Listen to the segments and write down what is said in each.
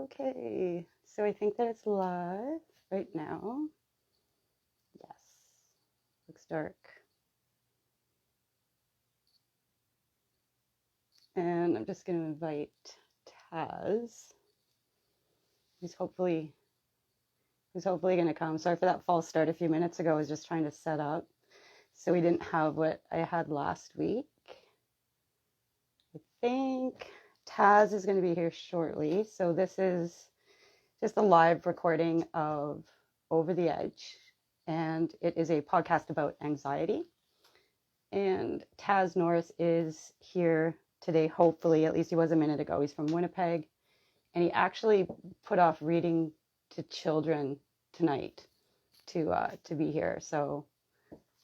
Okay, so I think that it's live right now. Yes, looks dark. And I'm just going to invite Tazz, who's hopefully going to come. Sorry for that false start a few minutes ago. I was just trying to set up. So we didn't have what I had last week. I think Tazz is going to be here shortly. So this is just a live recording of Over the Edge. And it is a podcast about anxiety. And Tazz Norris is here today, hopefully. At least he was a minute ago. He's from Winnipeg. And he actually put off reading to children tonight to be here. So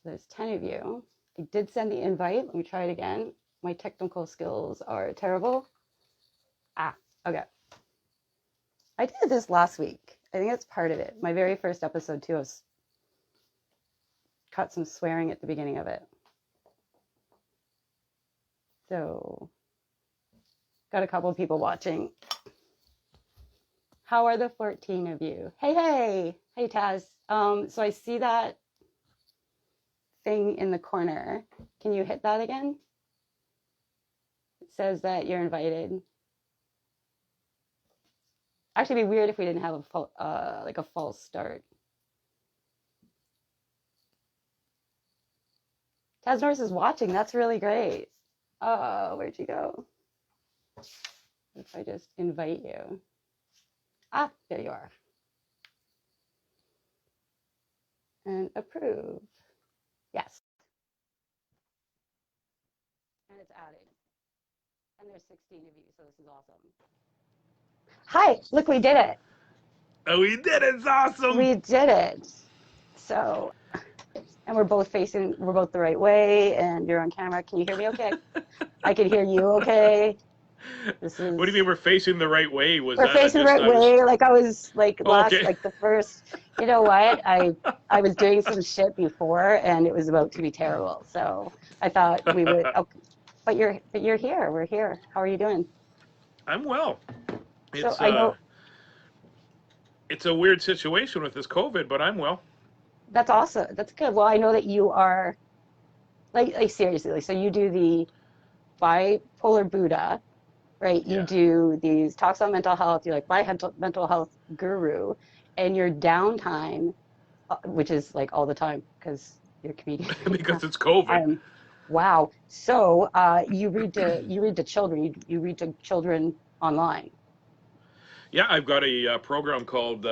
there's 10 of you. I did send the invite. Let me try it again. My technical skills are terrible. Okay. I did this last week. I think that's part of it. My very first episode too. I cut some swearing at the beginning of it. So, got a couple of people watching. How are the 14 of you? Hey, Tazz. So I see that thing in the corner. Can you hit that again? It says that you're invited. Actually, it'd be weird if we didn't have a false start. Tazz Norris is watching. That's really great. Oh, where'd you go? If I just invite you. There you are. And approve. Yes. And it's adding. And there's 16 of you, so this is awesome. Hi, look, we did it. Oh, we did it. It's awesome. We did it. So, and we're both the right way, and you're on camera. Can you hear me okay? I can hear you okay. What do you mean we're facing the right way? We're facing the right way. Like I was like the first, you know what? I was doing some shit before and it was about to be terrible. So I thought we would, okay. But you're here. We're here. How are you doing? I'm well. So I know. It's a weird situation with this COVID, but I'm well. That's awesome. That's good. Well, I know that you are like seriously, so you do the bipolar Buddha. Right, you do these talks on mental health. You're like my mental health guru, and your downtime, which is like all the time because you're a comedian. Because it's COVID. Wow. So you read to children. You read to children online. Yeah, I've got a program called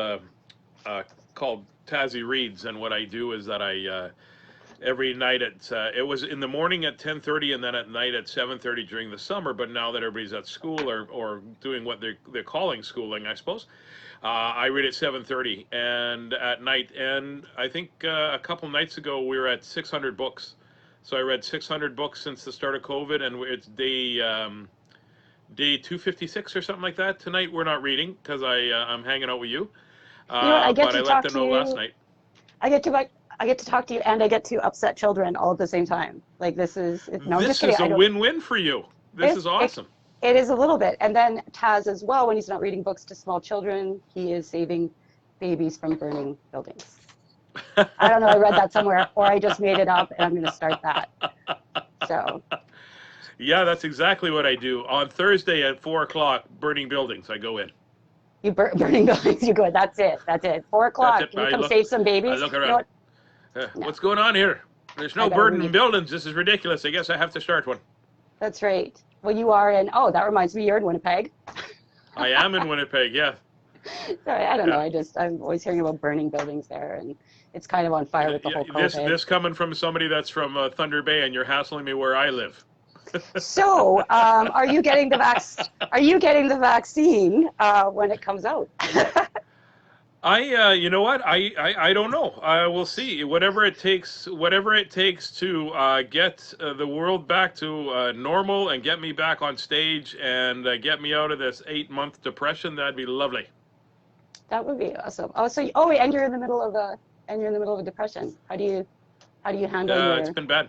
Tazzy Reads, and what I do is that I every night it was in the morning at 10:30 and then at night at 7:30 during the summer, but now that everybody's at school or doing what they're calling schooling, I suppose, I read at 7:30 and at night. And I think a couple nights ago we were at 600 books. So I read 600 books since the start of COVID, and it's day 256 or something like that. Tonight we're not reading because I'm hanging out with you. But I let them know last night. I get to talk to you and I get to upset children all at the same time. Like this is a win-win for you. This is awesome. It is a little bit. And then Tazz as well, when he's not reading books to small children, he is saving babies from burning buildings. I don't know, I read that somewhere or I just made it up and I'm going to start that. So. Yeah, that's exactly what I do. On Thursday at 4:00, burning buildings, I go in. You burning buildings, you go in. That's it. 4:00. Can you come save some babies? I look around. What's going on here? There's no burning buildings. This is ridiculous. I guess I have to start one. That's right. Well, you are in, that reminds me, you're in Winnipeg. I am in Winnipeg, yeah. Sorry, I don't know. I'm always hearing about burning buildings there, and it's kind of on fire with the whole COVID. This coming from somebody that's from Thunder Bay, and you're hassling me where I live. So, are you getting the vaccine when it comes out? You know what? I don't know. We'll see. Whatever it takes to get the world back to normal and get me back on stage and get me out of this 8-month depression, that'd be lovely. That would be awesome. And you're in the middle of a depression. How do you handle It's been bad.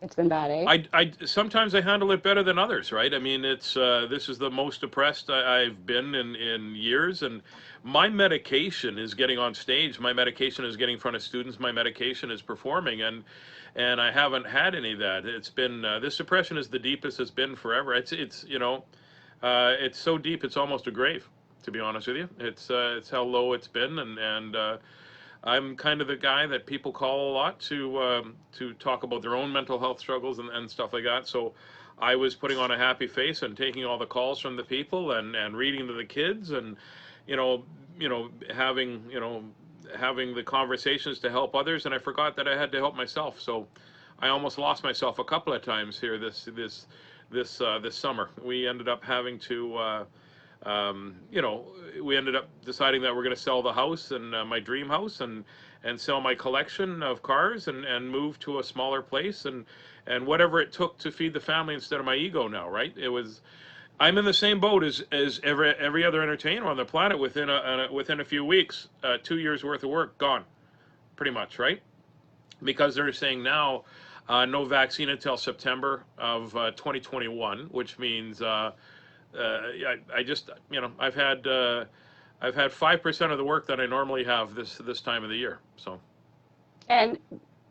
It's been bad, eh? I sometimes I handle it better than others, right? I mean, it's this is the most depressed I've been in years, and my medication is getting on stage. My medication is getting in front of students. My medication is performing, and I haven't had any of that. It's been this depression is the deepest it's been forever. It's it's so deep it's almost a grave. To be honest with you, it's how low it's been, and I'm kind of the guy that people call a lot to talk about their own mental health struggles and stuff like that. So I was putting on a happy face and taking all the calls from the people and reading to the kids and you know having having the conversations to help others, and I forgot that I had to help myself. So I almost lost myself a couple of times here this summer. We ended up having to we ended up deciding that we're going to sell the house and my dream house and sell my collection of cars and move to a smaller place and whatever it took to feed the family instead of my ego now, right? I'm in the same boat as every other entertainer on the planet within a few weeks, 2 years worth of work gone, pretty much, right? Because they're saying now no vaccine until September of 2021, which means I just I've had 5% of the work that I normally have this time of the year. So And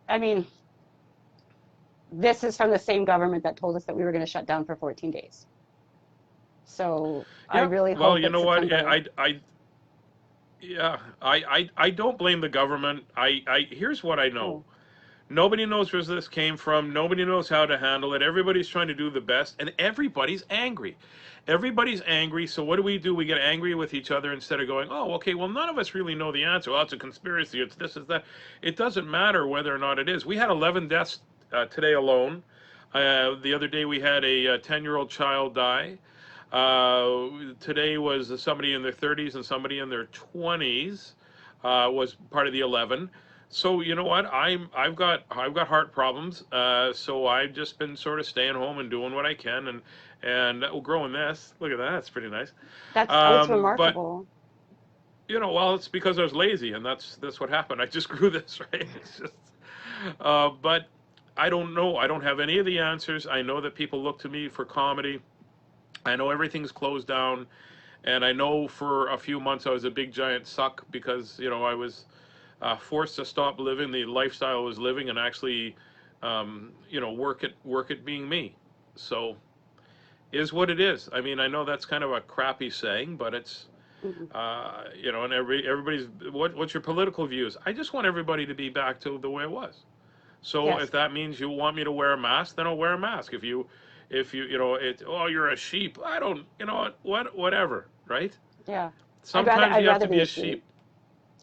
I mean, this is from the same government that told us that we were going to shut down for 14 days. So I yeah, really well, hope you that know what? September. I don't blame the government. I here's what I know. Oh, Nobody knows where this came from. Nobody knows how to handle it. Everybody's trying to do the best, and everybody's angry. Everybody's angry. So what do? We get angry with each other instead of going, "Oh, okay. Well, none of us really know the answer. Well, it's a conspiracy. It's this, it's that." It doesn't matter whether or not it is. We had 11 deaths today alone. The other day we had a 10-year-old child die. Today was somebody in their 30s and somebody in their 20s was part of the 11. So you know what? I've got heart problems. So I've just been sort of staying home and doing what I can and growing this. Look at that. That's pretty nice. it's But remarkable. well, it's because I was lazy, and that's what happened. I just grew this, right? It's just, but I don't know. I don't have any of the answers. I know that people look to me for comedy. I know everything's closed down, and I know for a few months I was a big giant suck because I was forced to stop living the lifestyle I was living and actually, work at being me. So is what it is. I mean, I know that's kind of a crappy saying, but it's Mhm. and everybody's what's your political views? I just want everybody to be back to the way it was. So if Yes. that means you want me to wear a mask, then I'll wear a mask. If you you're a sheep. I don't whatever, right? Yeah. Sometimes I'd you have rather to be be a a sheep. sheep.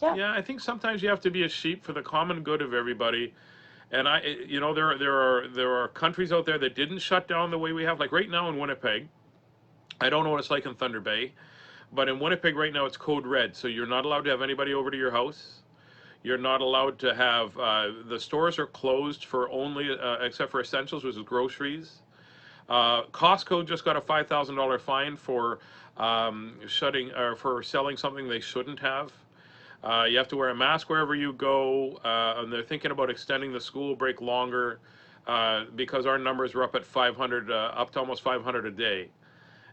Yeah. Yeah, I think sometimes you have to be a sheep for the common good of everybody. And there are countries out there that didn't shut down the way we have. Like right now in Winnipeg, I don't know what it's like in Thunder Bay, but in Winnipeg right now it's code red. So you're not allowed to have anybody over to your house. You're not allowed to have the stores are closed for only except for essentials, which is groceries. Costco just got a $5,000 fine for shutting or for selling something they shouldn't have. You have to wear a mask wherever you go, and they're thinking about extending the school break longer because our numbers were up at 500, up to almost 500 a day,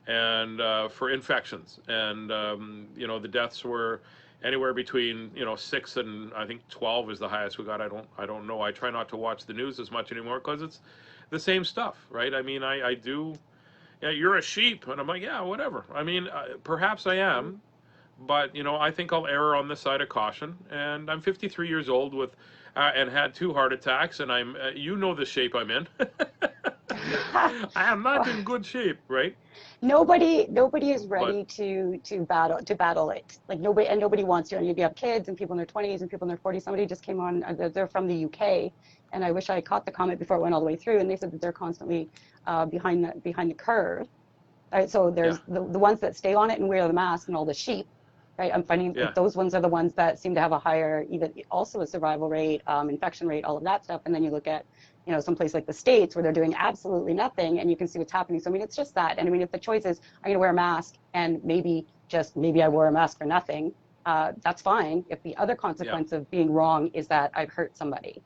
and for infections, and the deaths were anywhere between 6 and I think 12 is the highest we got. I don't know. I try not to watch the news as much anymore because it's the same stuff, right? I mean, I do. Yeah, you're a sheep, and I'm like, yeah, whatever. I mean, perhaps I am, but I think I'll err on the side of caution. And I'm 53 years old with, and had 2 heart attacks, and the shape I'm in. I am not in good shape, right? Nobody is But ready to battle it. Like nobody wants to. And you have kids and people in their 20s and people in their 40s. Somebody just came on. They're from the UK, and I wish I caught the comment before it went all the way through. And they said that they're constantly behind the curve. Right, so yeah, there's the ones that stay on it and wear the mask and all the sheep, right? I'm finding yeah, that those ones are the ones that seem to have a higher, even also a survival rate, infection rate, all of that stuff. And then you look at, some place like the States where they're doing absolutely nothing and you can see what's happening. So, I mean, it's just that. And I mean, if the choice is, I'm going to wear a mask and maybe I wear a mask for nothing, that's fine. If the other yeah. consequence of being wrong is that I've hurt somebody.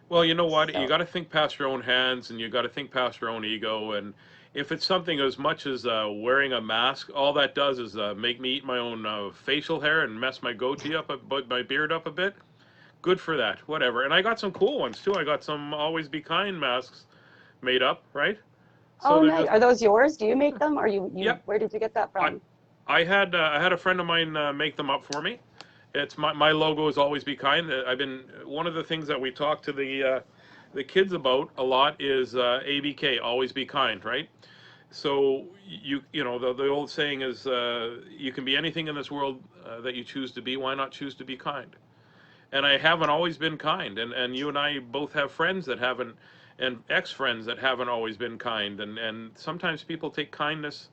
Well, you know what? You So, got to think past your own hands, and you got to think past your own ego. And if it's something as much as wearing a mask, all that does is make me eat my own facial hair and mess my goatee up, my beard up a bit. Good for that. Whatever. And I got some cool ones too. I got some Always Be Kind masks made up, right? So oh, they're nice. just, Are those yours? Do you make them, or yep. where did you get that I from? I had a friend of mine make them up for me. It's my logo is Always Be Kind. I've been one of the things that we talk to the kids about a lot is ABK, Always Be Kind, right? So you know the old saying is you can be anything in this world that you choose to be. Why not choose to be kind? And I haven't always been kind, and you and I both have friends that haven't, and ex-friends that haven't always been kind, and sometimes people take kindness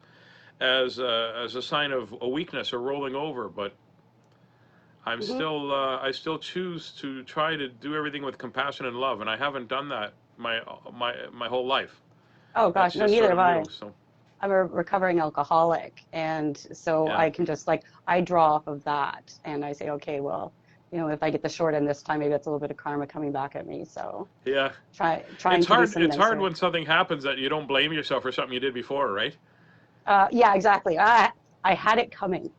as a sign of a weakness or rolling over, but Hmm. I still choose to try to do everything with compassion and love, and I haven't done that my whole life. Oh That's gosh, no, just neither sort have of I. new. So I'm a recovering alcoholic, and so yeah, I can just like I draw off of that, and I say, okay, well, if I get the short end this time, maybe that's a little bit of karma coming back at me. So yeah. trying to be some It's hard nicer. when something happens that you don't blame yourself for something you did before, right? Yeah, exactly. I had it coming,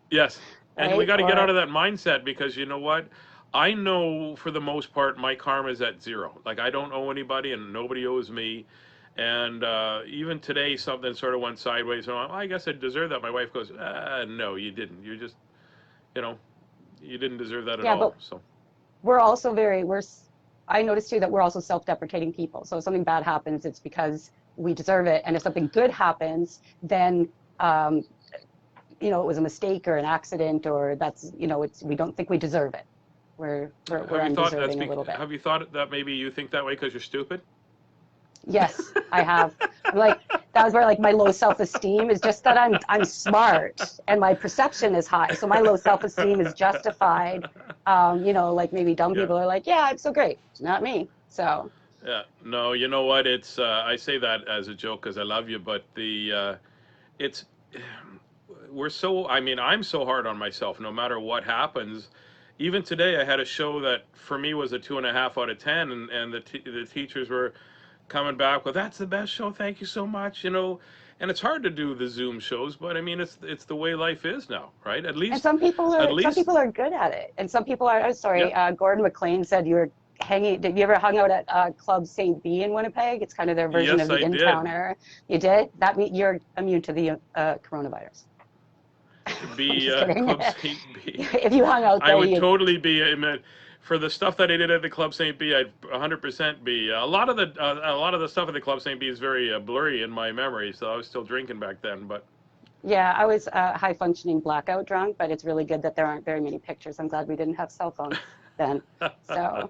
Yes. And we right? got to get out Or of that mindset because you know what? I know for the most part my karma is at zero. Like I don't owe anybody and nobody owes me. And even today, something sort of went sideways. So I guess I deserve that. My wife goes, no, you didn't. You just, you know, you didn't deserve that at yeah, all. but So, we're also I noticed too that we're also self-deprecating people. So if something bad happens, it's because we deserve it. And if something good happens, then um, it was a mistake or an accident, or we don't think we deserve it. We're have you thought undeserving a little bit. have you thought that maybe you think that way because you're stupid? Yes, I have. I'm like, that was where like my low self-esteem is just that I'm smart and my perception is high. So my low self-esteem is justified. Like maybe dumb Yeah. people are like, yeah, I'm so great. It's not me. So Yeah. No, you know what? It's I say that as a joke because I love you, but it's we're so I mean I'm so hard on myself no matter what happens. Even today I had a show that for me was a 2.5 out of 10, and the teachers were coming back with that's the best show, thank you so much, you know. And it's hard to do the Zoom shows, but I mean it's the way life is now, right? and some people At are some least people are good at it, and some people are. Oh, yeah. sorry, Gordon McLean said you were hanging. Did you ever hung out at Club St. B in Winnipeg? It's kind of their version Yes, of the I did. In-Towner. You did? That means you're immune to the coronavirus. I'm Be just kidding. Club St. B. If you hung out I there, would you totally be. I mean, for the stuff that I did at the Club St. B, I'd 100% be. A lot of the stuff at the Club St. B is very blurry in my memory, so I was still drinking back then. But yeah, I was high functioning blackout drunk, but it's really good that there aren't very many pictures. I'm glad we didn't have cell phones then. So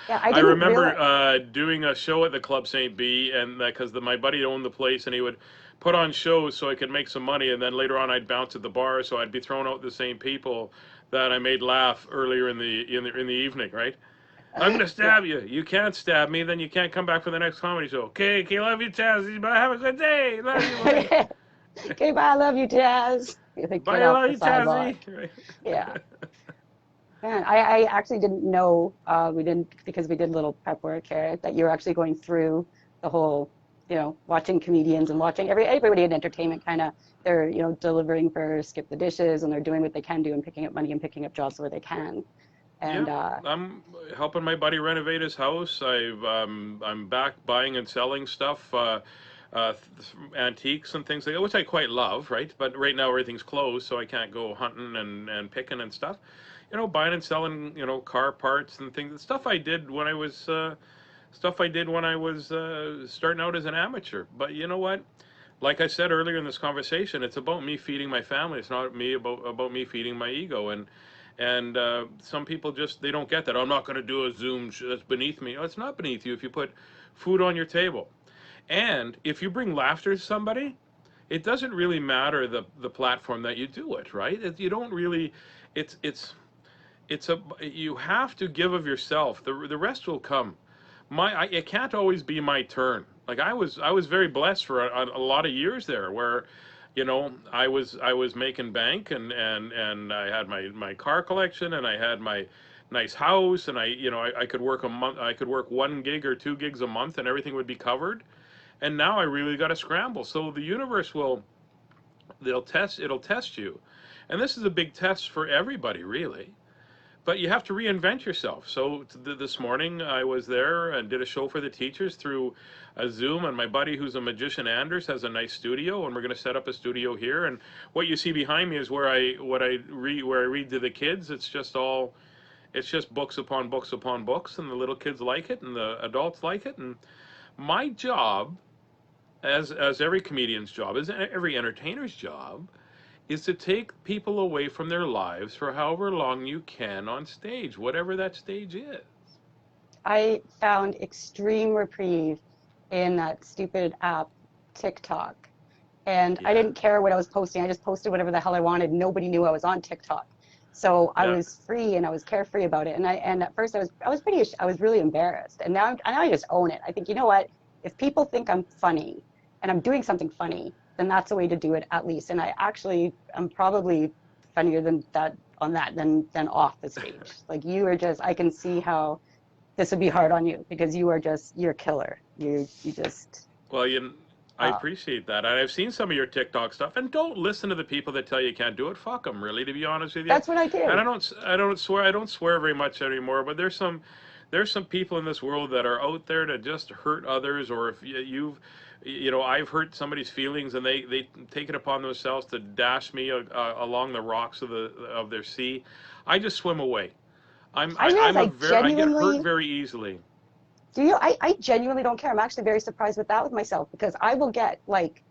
yeah, I I didn't remember realize. doing a show at the Club St. B, and because my buddy owned the place, and he would put on shows so I could make some money, and then later on I'd bounce at the bar, so I'd be throwing out the same people that I made laugh earlier in the evening, right? I'm gonna Yeah. stab you. You can't stab me, then you can't come back for the next comedy show. Okay, okay, love you, Tazzy. Bye. Have a good day. Love you. Bye. Okay, bye. I love you, Taz. They get Bye. off Love the you, Tazzy. sidewalk. Yeah. Man, I actually didn't know, we didn't, because we did a little prep work here, that you're actually going through the whole, watching comedians and watching everybody in entertainment kind of, they're, delivering for Skip the Dishes, and they're doing what they can do and picking up money and picking up jobs where they can. And Yeah, I'm helping my buddy renovate his house. I'm back buying and selling stuff, antiques and things like that, which I quite love, right? But right now everything's closed, so I can't go hunting and picking and stuff. You know, buying and selling, you know, car parts and things. Stuff I did when I was starting out as an amateur. But you know what? Like I said earlier in this conversation, it's about me feeding my family. It's not me about me feeding my ego. And some people just they don't get that. I'm not going to do a Zoom. That's beneath me. Oh, it's not beneath you if you put food on your table. And if you bring laughter to somebody, it doesn't really matter the platform that you do it, right? You don't really. It's you have to give of yourself. The rest will come. It can't always be my turn. Like I was very blessed for a lot of years there where, you know, I was making bank and I had my car collection and I had nice house, and I could work a month, I could work 1 gig or 2 gigs a month, and everything would be covered. And now I really got to scramble. So the universe it'll test you, and this is a big test for everybody, really. But you have to reinvent yourself. So this morning I was there and did a show for the teachers through a Zoom, and my buddy who's a magician, Anders, has a nice studio, and we're going to set up a studio here. And what you see behind me is where I read to the kids. It's just books upon books upon books, and the little kids like it, and the adults like it. And my job, as every comedian's job, as every entertainer's job, is to take people away from their lives for however long you can on stage, whatever that stage is. I found extreme reprieve in that stupid app, TikTok. And I Yeah, didn't care what I was posting. I just posted whatever the hell I wanted. Nobody knew I was on TikTok. So I yeah. was free and I was carefree about it. And at first I was really embarrassed. And now I just own it. I think, you know what? If people think I'm funny and I'm doing something funny, then that's the way to do it at least. And I'm probably funnier than that on that than off the stage. Like you are just, I can see how this would be hard on you because you're a killer. You just, Well, I uh, appreciate that. And I've seen some of your TikTok stuff, and don't listen to the people that tell you can't do it. Fuck them, really, to be honest with you. that's what I And do. I don't swear very much anymore, but there's some people in this world that are out there to just hurt others, or if I've hurt somebody's feelings, and they take it upon themselves to dash me along the rocks of their sea. I just swim away. I realize I get hurt very easily. I genuinely don't care. I'm actually very surprised with that with myself because I will get like,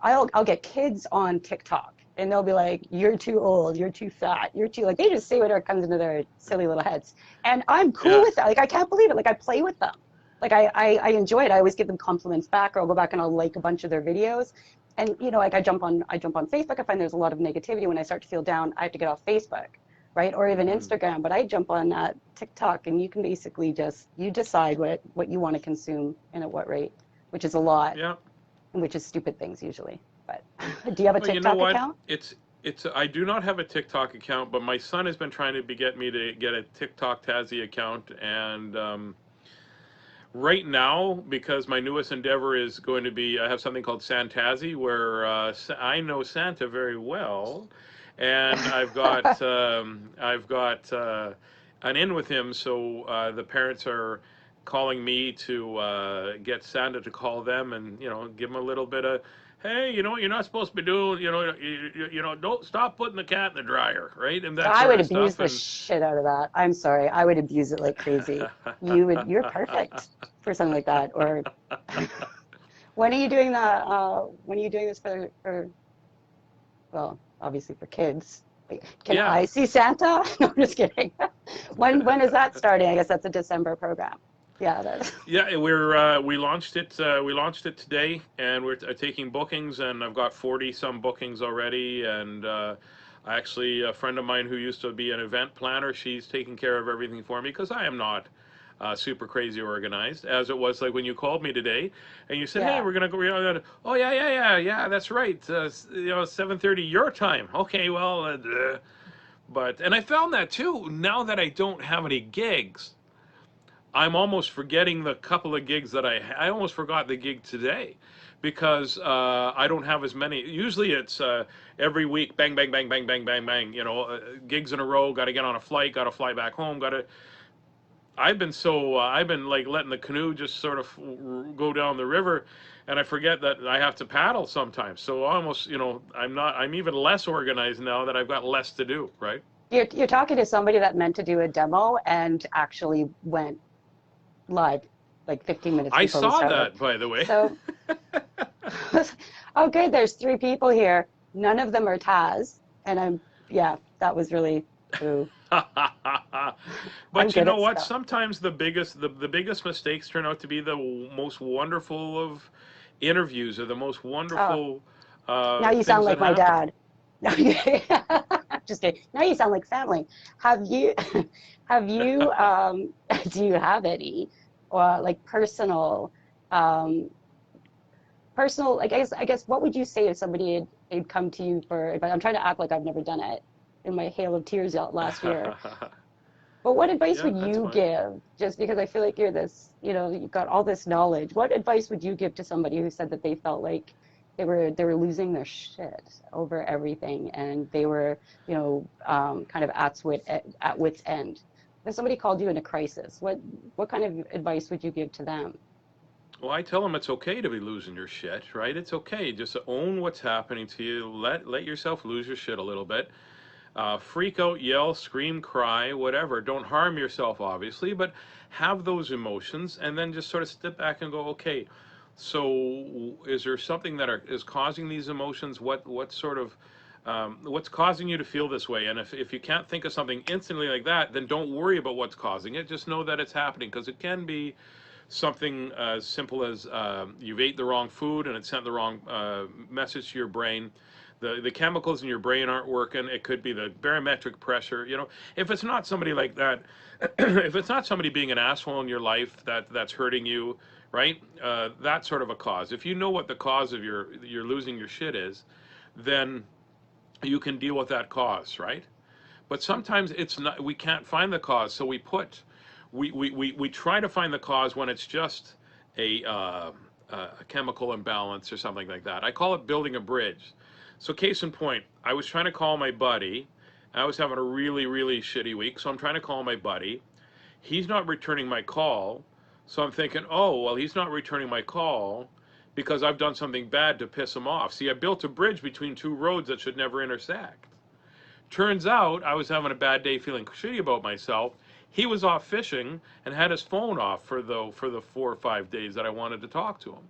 I'll get kids on TikTok and they'll be like, you're too old, you're too fat, you're too, like, they just say whatever comes into their silly little heads. And I'm cool Yeah. with that. Like, I can't believe it. Like, I play with them. Like, I enjoy it. I always give them compliments back, or I'll go back and I'll like a bunch of their videos. And, like, I jump on Facebook. I find there's a lot of negativity. When I start to feel down, I have to get off Facebook, right? Or even Hmm. Instagram. But I jump on TikTok, and you can basically you decide what you want to consume and at what rate, which is a lot, Yeah. which is stupid things usually. But do you have a Well, you know TikTok what? account? I do not have a TikTok account, but my son has been trying to get me to get a TikTok Tazzy account, and right now, because my newest endeavor is going to be, I have something called Santazzy, where I know Santa very well, and I've got an in with him, so the parents are calling me to get Santa to call them, and give them a little bit of, hey, you know what you're not supposed to be doing, don't stop putting the cat in the dryer, right, and that I sort would of abuse stuff, the and shit out of that. I'm sorry. I would abuse it like crazy. You're perfect for something like that. Or when are you doing when are you doing this for, well, obviously for kids. Like, can yeah. I see Santa? No, I'm just kidding. When is that starting? I guess that's a December program. Yeah, that, Yeah, we launched it. We launched it today, and we're taking bookings, and I've got 40 some bookings already. And actually, a friend of mine who used to be an event planner, she's taking care of everything for me because I am not super crazy organized, as it was like when you called me today, and you said, "Hey, yeah. we're gonna go." Oh yeah, yeah, yeah, yeah. That's right. 7:30 your time. Okay, well, but and I found that too. Now that I don't have any gigs, I'm almost forgetting the couple of gigs that I almost forgot the gig today because I don't have as many. Usually it's every week, bang, bang, bang, bang, bang, bang, bang. Gigs in a row. Got to get on a flight. Got to fly back home. Got to. I've been like letting the canoe just sort of go down the river, and I forget that I have to paddle sometimes. So almost, I'm even less organized now that I've got less to do. Right. You're talking to somebody that meant to do a demo and actually went live like 15 minutes I before we saw started. that, by the way. So, oh, good. There's three people here. None of them are Taz. And yeah, that was really, ooh, I'm But you good know at what? stuff. Sometimes the biggest mistakes turn out to be the most wonderful of interviews, or the most Oh, wonderful now you sound things that like my happen. dad. No, just kidding. Now you sound like family. Have you, have you, do you have any, or like um, personal, I guess, what would you say if somebody had come to you for advice? I'm trying to act like I've never done it in my hail of tears out last year. But what advice Yeah, would that's you fine. give? Just because I feel like you're this, you've got all this knowledge. What advice would you give to somebody who said that they felt like they were losing their shit over everything and they were, kind of at wit's end? If somebody called you in a crisis, what kind of advice would you give to them? Well, I tell them it's okay to be losing your shit, right? It's okay just to own what's happening to you. Let yourself lose your shit a little bit. Freak out, yell, scream, cry, whatever. Don't harm yourself, obviously, but have those emotions and then just sort of step back and go, okay, so is there something is causing these emotions? What sort of what's causing you to feel this way? And if you can't think of something instantly like that, then don't worry about what's causing it. Just know that it's happening because it can be something as simple as you've ate the wrong food and it sent the wrong message to your brain. The chemicals in your brain aren't working. It could be the barometric pressure. If it's not somebody like that, if it's not somebody being an asshole in your life that's hurting you, right? That sort of a cause. If you know what the cause of your losing your shit is, then you can deal with that cause, right? But sometimes it's not. We can't find the cause, so we try to find the cause when it's just a chemical imbalance or something like that. I call it building a bridge. So case in point, I was trying to call my buddy. I was having a really, really shitty week, so I'm trying to call my buddy. He's not returning my call, so I'm thinking, oh, well, he's not returning my call because I've done something bad to piss him off. See, I built a bridge between two roads that should never intersect. Turns out I was having a bad day, feeling shitty about myself. He was off fishing and had his phone off for the 4 or 5 days that I wanted to talk to him.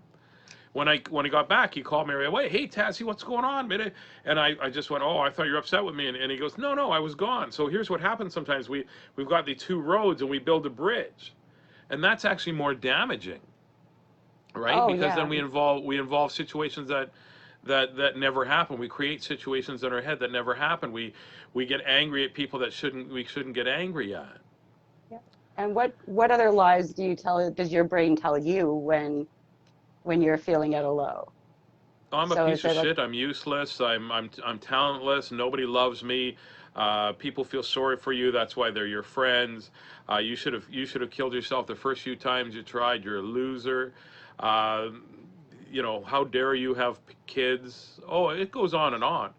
When he got back, he called me right away. Hey, Tassie, what's going on, man? And I just went, oh, I thought you were upset with me. And he goes, no, I was gone. So here's what happens sometimes. We've got the two roads and we build a bridge. And that's actually more damaging, right? Oh Because then yeah. we involve situations that never happen. We create situations in our head that never happen. We get angry at people that we shouldn't get angry at. Yeah. And what other lies does your brain tell you when you're feeling at a low? I'm a So piece is of it like, shit. I'm useless. I'm talentless. Nobody loves me. People feel sorry for you. That's why they're your friends. You should have killed yourself the first few times you tried. You're a loser. Uh, how dare you have kids? Oh, it goes on and on,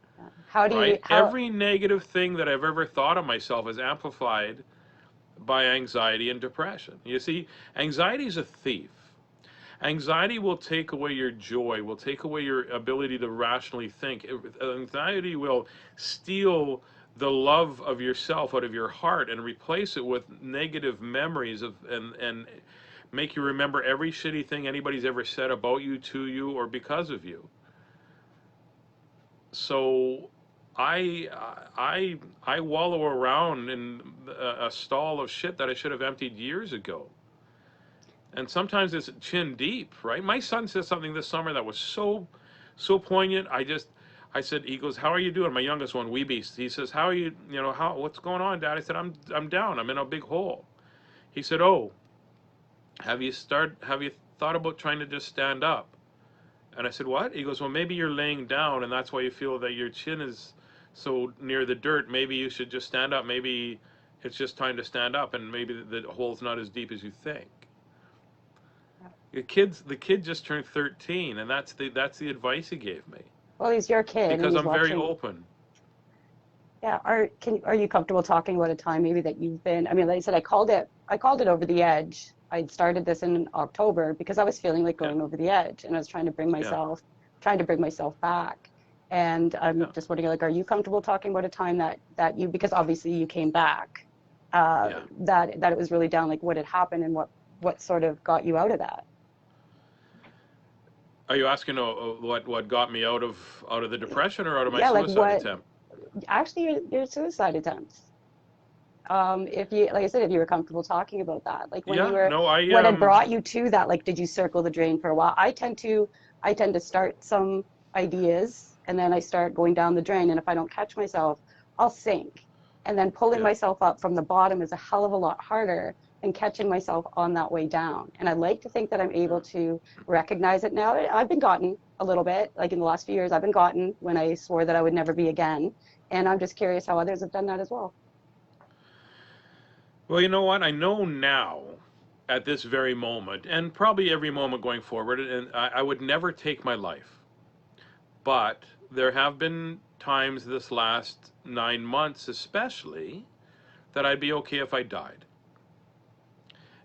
how do you right? how Every negative thing that I've ever thought of myself is amplified by anxiety and depression. You see, anxiety is a thief. Anxiety will take away your joy, will take away your ability to rationally think. Anxiety will steal the love of yourself out of your heart and replace it with negative memories and make you remember every shitty thing anybody's ever said about you, to you, or because of you. So I I wallow around in a stall of shit that I should have emptied years ago. And sometimes it's chin deep, right? My son said something this summer that was so poignant. I said, he goes, "How are you doing?" My youngest one, Weeby, he says, "How are you? What's going on, Dad?" I said, "I'm down. I'm in a big hole." He said, "Oh, have you thought about trying to just stand up?" And I said, "What?" He goes, "Well, maybe you're laying down, and that's why you feel that your chin is so near the dirt. Maybe you should just stand up. Maybe it's just time to stand up, and maybe the hole's not as deep as you think." The kid just turned 13, and that's the advice he gave me well, he's your kid and because he's I'm very watching. open. Yeah, are you comfortable talking about a time maybe that you've been, I mean, like I said, I called it over the edge. I'd started this in October because I was feeling like Yeah, going over the edge and I was yeah, trying to bring myself back. And I'm yeah, just wondering, like, are you comfortable talking about a time that you, because obviously you came back, yeah. that it was really down, like what had happened and what sort of got you out of that? Are you asking what got me out of the depression or out of my Yeah, like suicide what attempt? actually your suicide attempts. If you, like I said, if you were comfortable talking about that, like when you Yeah, were, no, I what had brought you to that, like did you circle the drain for a while? I tend to start some ideas and then I start going down the drain, and if I don't catch myself, I'll sink. And then pulling yeah. myself up from the bottom is a hell of a lot harder than catching myself on that way down. And I like to think that I'm able Yeah. to recognize it now. I've been gotten a little bit, like in the last few years, I've been gotten when I swore that I would never be again. And I'm just curious how others have done that as well. Well, you know what? I know now, at this very moment, and probably every moment going forward, and I would never take my life. But there have been times this last 9 months, especially, that I'd be okay if I died.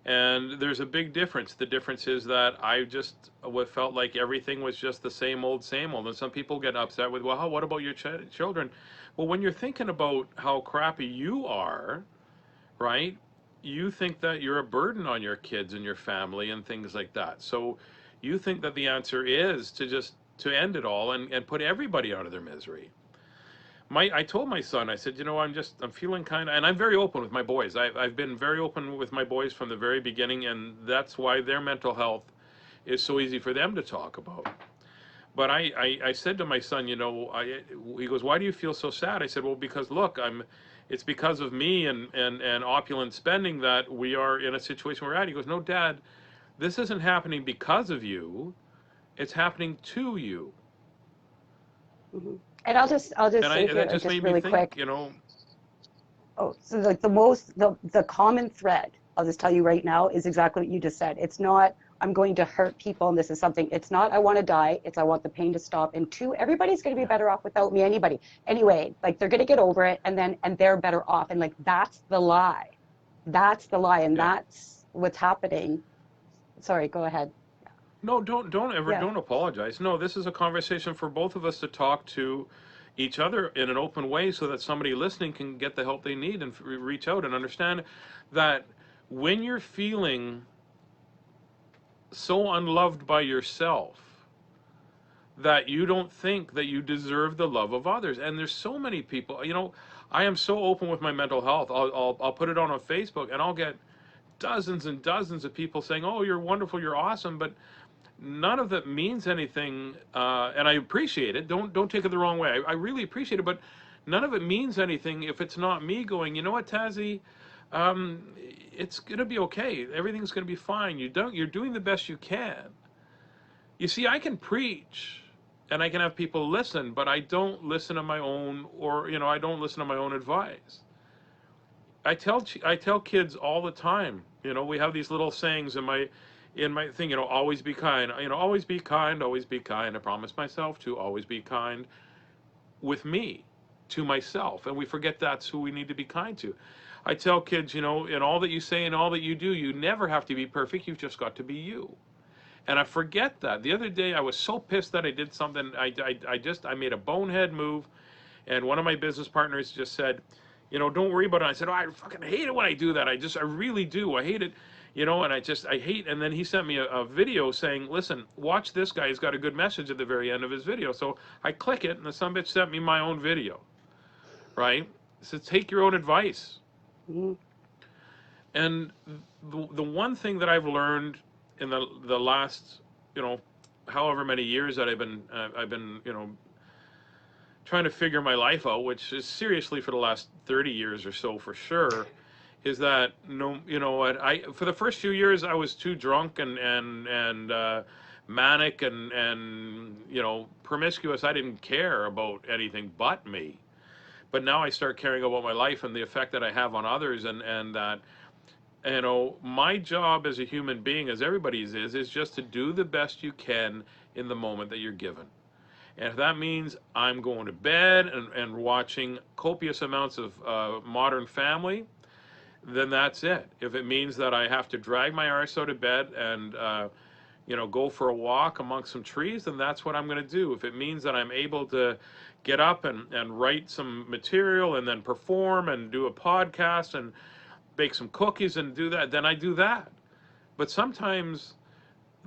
And there's a big difference. The difference is that I just felt like everything was just the same old, same old. And some people get upset with, well, what about your children? Well, when you're thinking about how crappy you are, right? You think that you're a burden on your kids and your family and things like that. So you think that the answer is to just to end it all and put everybody out of their misery. I told my son, I said, I'm feeling kind of, and I'm very open with my boys. I've been very open with my boys from the very beginning, and that's why their mental health is so easy for them to talk about. But I said to my son, he goes, why do you feel so sad? I said, well, because look, it's because of me and opulent spending that we are in a situation we're at. He goes, no, Dad, this isn't happening because of you. It's happening to you. Hmm. And I'll just say And here, that like just just made me really think, quick. Oh, so like the common thread, I'll just tell you right now, is exactly what you just said. It's not I'm going to hurt people and this is something. It's not I want to die. It's I want the pain to stop. And two, everybody's going to be yeah, better off without me. Anybody, anyway, like they're going to get over it, and they're better off. And like that's the lie. That's the lie, and yeah. that's what's happening. Sorry, go ahead. No, don't ever, Yeah. don't apologize. No, this is a conversation for both of us to talk to each other in an open way so that somebody listening can get the help they need and reach out and understand that when you're feeling so unloved by yourself that you don't think that you deserve the love of others. And there's so many people, I am so open with my mental health. I'll put it on Facebook and I'll get dozens and dozens of people saying, "Oh, you're wonderful, you're awesome," but none of that means anything, and I appreciate it. Don't take it the wrong way. I really appreciate it, but none of it means anything if it's not me going, you know what, Tazzy, it's gonna be okay. Everything's gonna be fine. You're doing the best you can. You see, I can preach and I can have people listen, but I don't listen to my own, or I don't listen to my own advice. I tell kids all the time. We have these little sayings in my thing. Always be kind. Always be kind. Always be kind. I promise myself to always be kind with me, to myself, and we forget that's who we need to be kind to. I tell kids, in all that you say and all that you do, you never have to be perfect. You've just got to be you. And I forget that. The other day, I was so pissed that I did something. I made a bonehead move, and one of my business partners just said, don't worry about it. I said, oh, I fucking hate it when I do that. I really do. I hate it, and I hate. And then he sent me a video saying, listen, watch this guy. He's got a good message at the very end of his video. So I click it, and the son bitch sent me my own video, right? It says, take your own advice. Mhm. And the one thing that I've learned in the last, however many years that I've been trying to figure my life out, which is seriously for the last 30 years or so for sure, is that no, what I for the first few years I was too drunk and manic and promiscuous. I didn't care about anything but me. But now I start caring about my life and the effect that I have on others, and that my job as a human being, as everybody's is just to do the best you can in the moment that you're given. And if that means I'm going to bed and watching copious amounts of Modern Family, then that's it. If it means that I have to drag my arse out of bed and go for a walk amongst some trees, then that's what I'm going to do. If it means that I'm able to get up and write some material and then perform and do a podcast and bake some cookies and do that, then I do that. But sometimes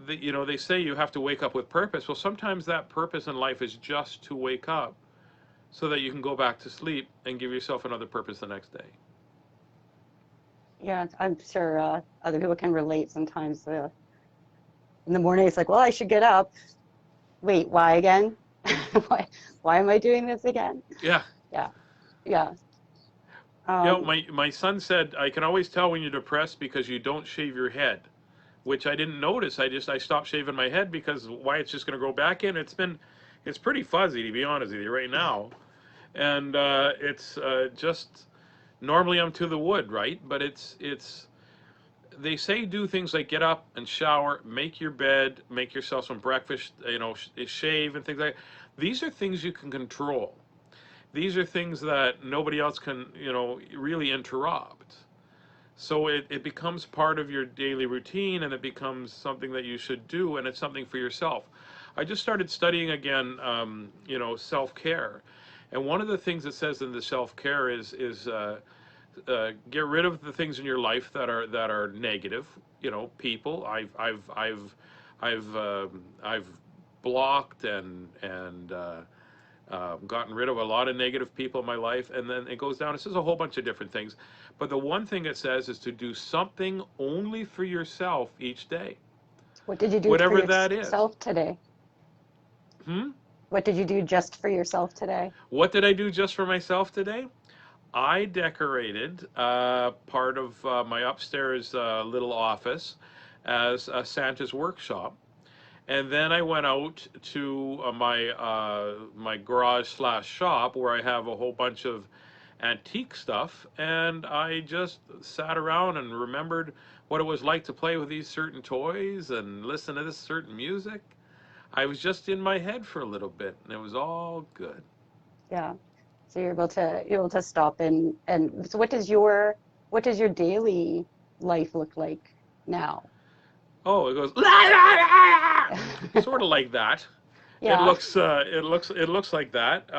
they say you have to wake up with purpose. Well, sometimes that purpose in life is just to wake up so that you can go back to sleep and give yourself another purpose the next day. Yeah, I'm sure other people can relate sometimes. In the morning, it's like, well, I should get up. Wait, why again? Why am I doing this again? Yeah. Yeah, yeah. You know, Um, my son said, I can always tell when you're depressed because you don't shave your head, which I didn't notice. I stopped shaving my head because why it's just going to grow back in. It's pretty fuzzy, to be honest with you right now. And it's just normally I'm to the wood, right? But it's they say do things like get up and shower, make your bed, make yourself some breakfast, shave and things like that. These are things you can control. These are things that nobody else can, really interrupt. So it becomes part of your daily routine, and it becomes something that you should do, and it's something for yourself. I just started studying again, self-care. And one of the things it says in the self-care is get rid of the things in your life that are negative. People. I've blocked and gotten rid of a lot of negative people in my life, and then it goes down. It says a whole bunch of different things, but the one thing it says is to do something only for yourself each day, What did you do for whatever that is. yourself today? Hmm? What did you do just for yourself today? What did I do just for myself today? I decorated part of my upstairs little office as a Santa's workshop. And then I went out to my garage slash shop where I have a whole bunch of antique stuff, and I just sat around and remembered what it was like to play with these certain toys and listen to this certain music. I was just in my head for a little bit, and it was all good. Yeah. So you're able to stop and so what does your daily life look like now? Oh, it goes la, la, la, sort of like that. Yeah. It looks like that.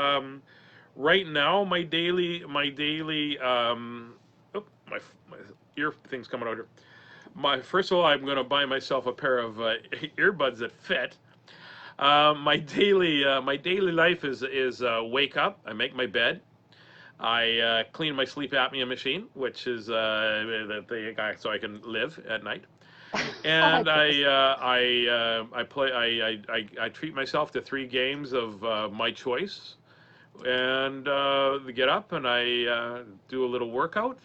Right now, oh, my ear thing's coming out here. First of all, I'm going to buy myself a pair of earbuds that fit. My daily life is wake up. I make my bed. I clean my sleep apnea machine, which is the thing so I can live at night. And Yes. I treat myself to 3 games of my choice, and get up and I do a little workout.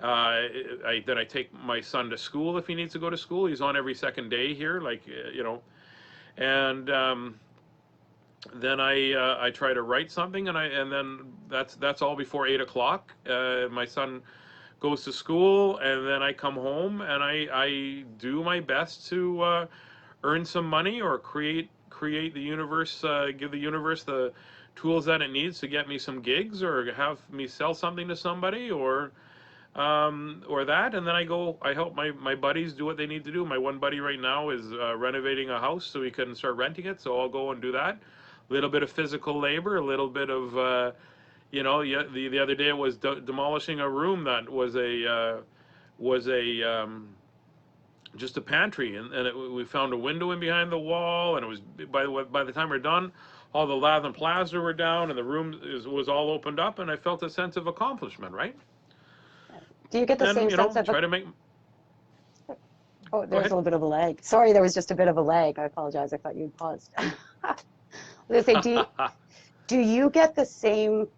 Then I take my son to school if he needs to go to school. He's on every second day here, and then I try to write something, and then that's all before 8 o'clock. My son goes to school, and then I come home and I do my best to earn some money or create the universe, give the universe the tools that it needs to get me some gigs or have me sell something to somebody or that, and then I help my buddies do what they need to do. My one buddy right now is renovating a house so he can start renting it, so I'll go and do that. A little bit of physical labor, a little bit of yeah, the other day it was demolishing a room that was a just a pantry, and we found a window in behind the wall, and it was by the time we're done, all the lath and plaster were down, and the room was all opened up, and I felt a sense of accomplishment, right? Do you get the And same sense of try to make. oh, Go there's a ahead. little bit of a lag. Sorry, there was just a bit of a lag. I apologize. I thought you'd paused. I was gonna say, do you get the same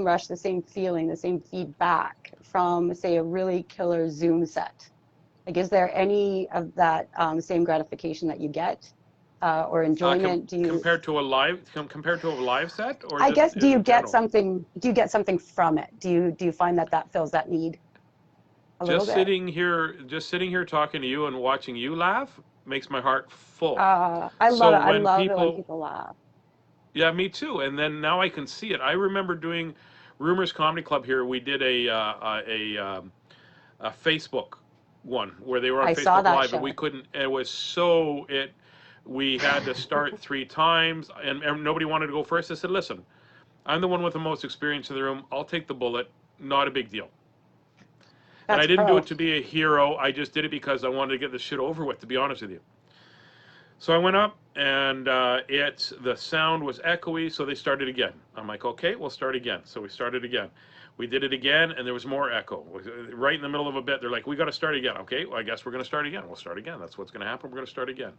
rush, the same feeling, the same feedback from, say, a really killer Zoom set? Like, is there any of that same gratification that you get or enjoyment? Compared to a live set, or I just guess, in general? do you get something from it? Do you find that fills that need a little bit? Just sitting here talking to you and watching you laugh makes my heart full. I love So it. I when love it when people, people laugh. yeah, me too. And then now I can see it. I remember doing Rumors Comedy Club here. We did a Facebook one where they were on I saw Facebook that Live, and we show. couldn't. It was so it. We had to start 3 times, and nobody wanted to go first. I said, "Listen, I'm the one with the most experience in the room. I'll take the bullet. Not a big deal." And I That's didn't do pro. it to be a hero. I just did it because I wanted to get this shit over with, to be honest with you. So I went up, and the sound was echoey, so they started again. I'm like, okay, we'll start again. So we started again. We did it again, and there was more echo. Right in the middle of a bit, they're like, we got to start again. Okay, well, I guess we're going to start again. We'll start again. That's what's going to happen. We're going to start again.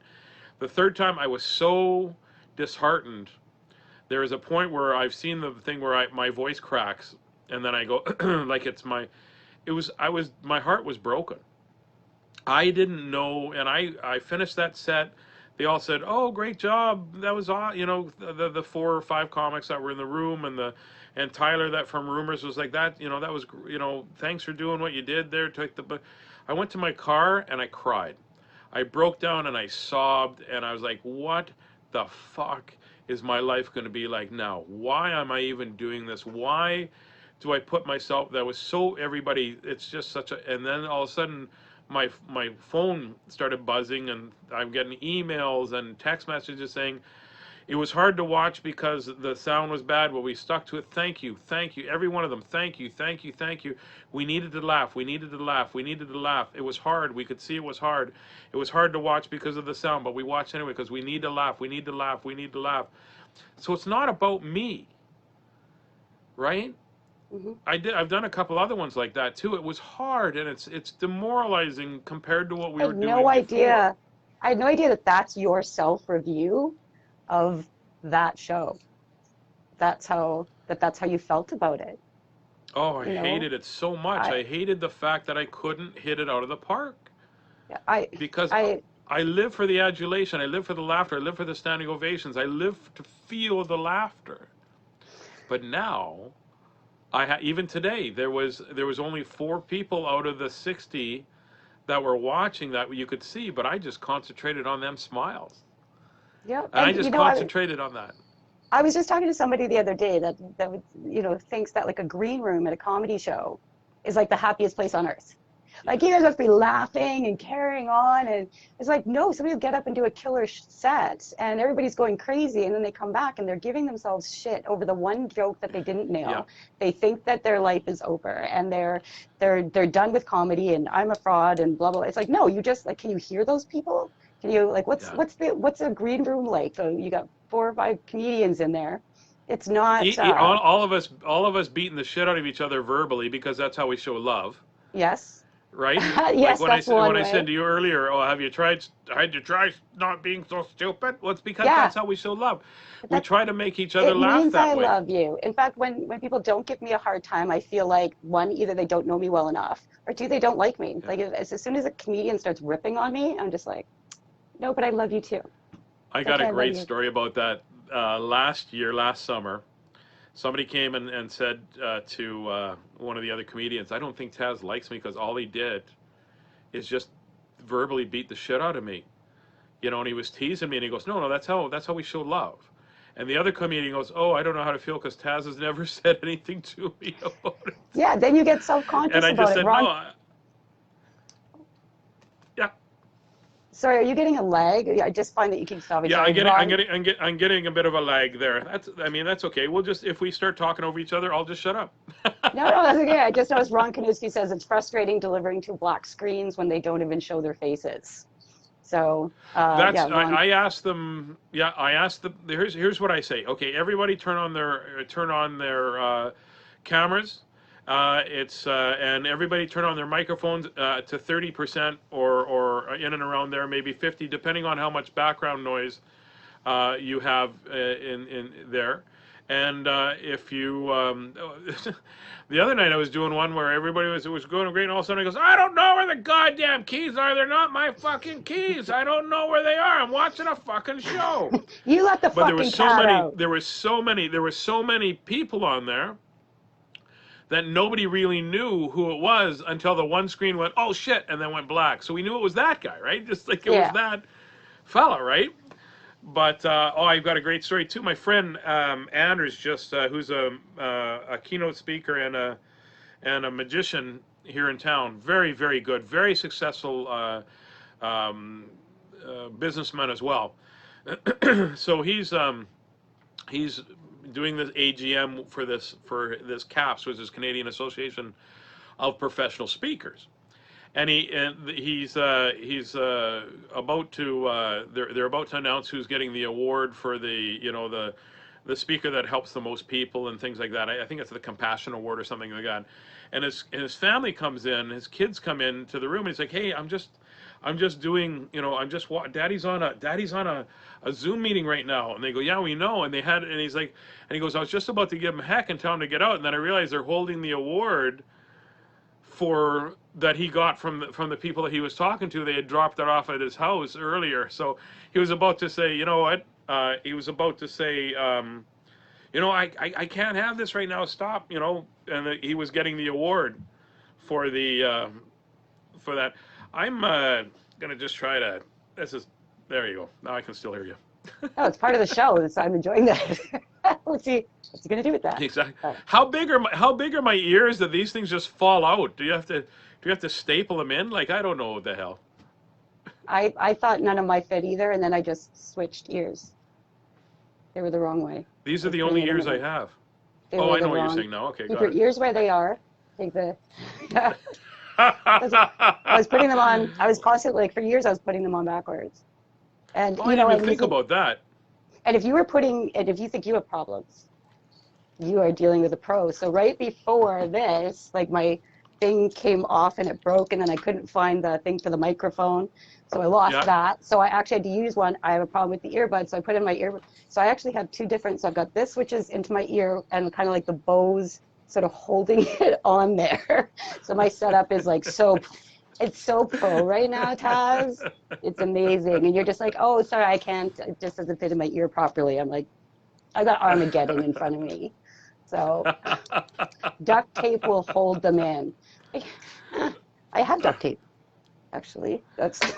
The third time, I was so disheartened. There is a point where I've seen the thing where my voice cracks, and then I go, like my heart was broken. I didn't know, and I finished that set. they all said, "Oh, great job! That was aw-" you know, the 4 or 5 comics that were in the room, and Tyler that from Rumors was like that. You know, that was, you know, thanks for doing what you did there. But I went to my car and I cried. I broke down and I sobbed and I was like, "What the fuck is my life going to be like now? Why am I even doing this? Why do I put myself?" That was so everybody. It's just such a. And then all of a sudden, my phone started buzzing, and I'm getting emails and text messages saying it was hard to watch because the sound was bad, but we stuck to it. Thank you, every one of them. Thank you, thank you, thank you. We needed to laugh. We needed to laugh. We needed to laugh. It was hard. We could see it was hard. It was hard to watch because of the sound, but we watched anyway because we need to laugh. We need to laugh. We need to laugh. So it's not about me, right? Hmm. I've done a couple other ones like that too. It was hard and it's demoralizing compared to what we I were had no doing before. idea. I had no idea that that's your self-review of that show. That's how you felt about it. Oh, I You know, hated it so much. I I hated the fact that I couldn't hit it out of the park yeah, I because I I live for the adulation. I live for the laughter. I live for the standing ovations. I live to feel the laughter. But now, even today there was only 4 people out of the 60 that were watching that you could see, but I just concentrated on them smiles. yeah, And I and just concentrated on that. I was just talking to somebody the other day that would, thinks that like a green room at a comedy show is like the happiest place on earth. Like you Yes. guys must be laughing and carrying on, and it's like no, somebody will get up and do a killer set, and everybody's going crazy, and then they come back and they're giving themselves shit over the one joke that they didn't Yeah. nail. They think that their life is over, and they're done with comedy, and I'm a fraud, and blah blah. It's like no, you just like, can you hear those people? Can you like Yeah. what's a green room like? So you got 4 or 5 comedians in there. It's not. All of us beating the shit out of each other verbally because that's how we show love, Yes. right? Like Yes, that's when one I said way. to you earlier, "Oh, have you tried? Had you tried not being so stupid?" Well, it's because Yeah, that's how we show love. but We that try to make each other it laugh means that I way. love you. In fact, when people don't give me a hard time, I feel like one, either they don't know me well enough, or two, they don't like me. Yeah. Like as soon as a comedian starts ripping on me, I'm just like, no, but I love you too. I It's got a okay, I love great you. story about that. Last summer, somebody came and said to one of the other comedians, "I don't think Taz likes me because all he did is just verbally beat the shit out of me." You know, and he was teasing me, and he goes, "No, no, that's how we show love." And the other comedian goes, "Oh, I don't know how to feel because Taz has never said anything to me about it." Yeah, then you get And self-conscious I just about it. said, "No, Ron, yeah, sorry, are you getting a lag? I just find that you keep stopping. yeah, Sorry, I'm getting, I'm Ron. getting, I'm getting a bit of a lag there. I mean, that's okay. We'll just, if we start talking over each other, I'll just shut up." No, no, that's okay. I just noticed Ron Kanuski says it's frustrating delivering to black screens when they don't even show their faces. So, That's yeah, Ron. I asked them. Yeah, I asked them. Here's what I say. Okay, everybody turn on their cameras. It's and everybody turn on their microphones to 30% or in and around there, maybe 50, depending on how much background noise you have in there. And if you, the other night I was doing one where everybody was going great, and all of a sudden he goes, "I don't know where the goddamn keys are. They're not my fucking keys. I don't know where they are. I'm watching a fucking show." You let the But there was fucking so cat many, out. there were so many people on there that nobody really knew who it was until the one screen went, "Oh shit," and then went black. So we knew it was that guy, right? Just like it was Yeah. that fella, right? But I've got a great story too. My friend Anders, just who's a keynote speaker and a magician here in town. Very very good, very successful um, businessman as well. So he's doing this AGM for this CAPS, which is Canadian Association of Professional Speakers. And he's about to they're about to announce who's getting the award for the speaker that helps the most people and things like that. I think it's the Compassion Award or something like that. And his family comes in, his kids come into the room, and he's like, "Hey, I'm just doing, Daddy's on a Zoom meeting right now." And they go, "Yeah, we know." And he's like, and he goes, "I was just about to give him heck and tell him to get out, and then I realized they're holding the award for that he got from the people that he was talking to. They had dropped it off at his house earlier, so he was about to say, you know what? He was about to say, I can't have this right now. Stop, And he was getting the award for the for that. I'm gonna just try to. This is there. You go. Now I can still hear you. Oh, it's part of the show, so I'm enjoying that. What's he gonna do with that? Exactly. Oh. How big are my ears that these things just fall out? Do you have to staple them in? Like, I don't know what the hell. I thought none of my fit either, and then I just switched ears. They were the wrong way. These I are was the putting only it in ears the I wrong. have. They Oh, were I the know what you're wrong. saying now. Okay, Keep got your it. ears where they are. Take the. That's what, I was putting them on. I was constantly like for years. I was putting them on backwards, and Oh, I didn't even and think about that. and if you were putting, and if you think you have problems, you are dealing with a pro. So right before this, like my thing came off and it broke, and then I couldn't find the thing for the microphone, so I lost Yeah. that. So I actually had to use one. I have a problem with the earbud, so I put in my ear. So I actually have two different. So I've got this, which is into my ear, and kind of like the Bose sort of holding it on there. So my setup is like so. It's so pro right now, Taz. It's amazing, and you're just like, oh, sorry, I can't. It just doesn't fit in my ear properly. I'm like, I got Armageddon in front of me. So duct tape will hold them in. I have duct tape, actually. That's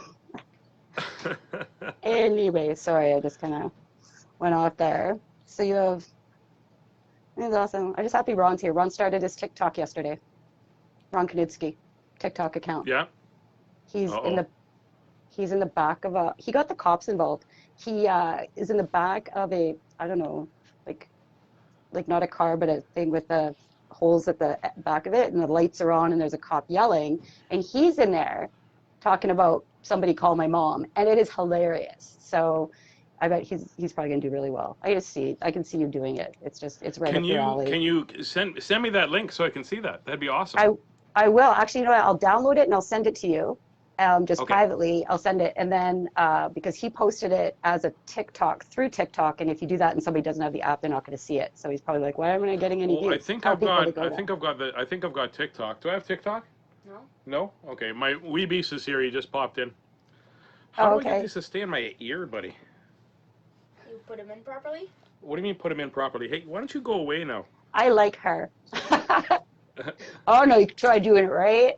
anyway. Sorry, I just kind of went off there. So you have. It's awesome. I'm just happy Ron's here. Ron started his TikTok yesterday. Ron Knudski, TikTok account. Yeah. He's in Uh-oh. the he's in the back of a. He got the cops involved. He is in the back of a. I don't know, like not a car, but a thing with the holes at the back of it, and the lights are on, and there's a cop yelling, and he's in there talking about somebody call my mom, and it is hilarious. So I bet he's probably gonna do really well. I can see you doing it. It's right Can up your you alley. can you send me that link so I can see that? That'd be awesome. I I will actually. You know what? I'll download it and I'll send it to you. Just Okay. privately, I'll send it, and then because he posted it as a TikTok through TikTok, and if you do that and somebody doesn't have the app, they're not going to see it. So he's probably like, "Why am I not getting any Well, I views?" think Tell I've people to got go I there. think I've got the I think I've got TikTok. Do I have TikTok? No? No? Okay. My wee beast is here. He just popped in. How Oh, do I get okay. these to stay in my ear, buddy? You put them in properly? What do you mean put them in properly? Hey, why don't you go away now? I like her. Oh no, you try doing it right.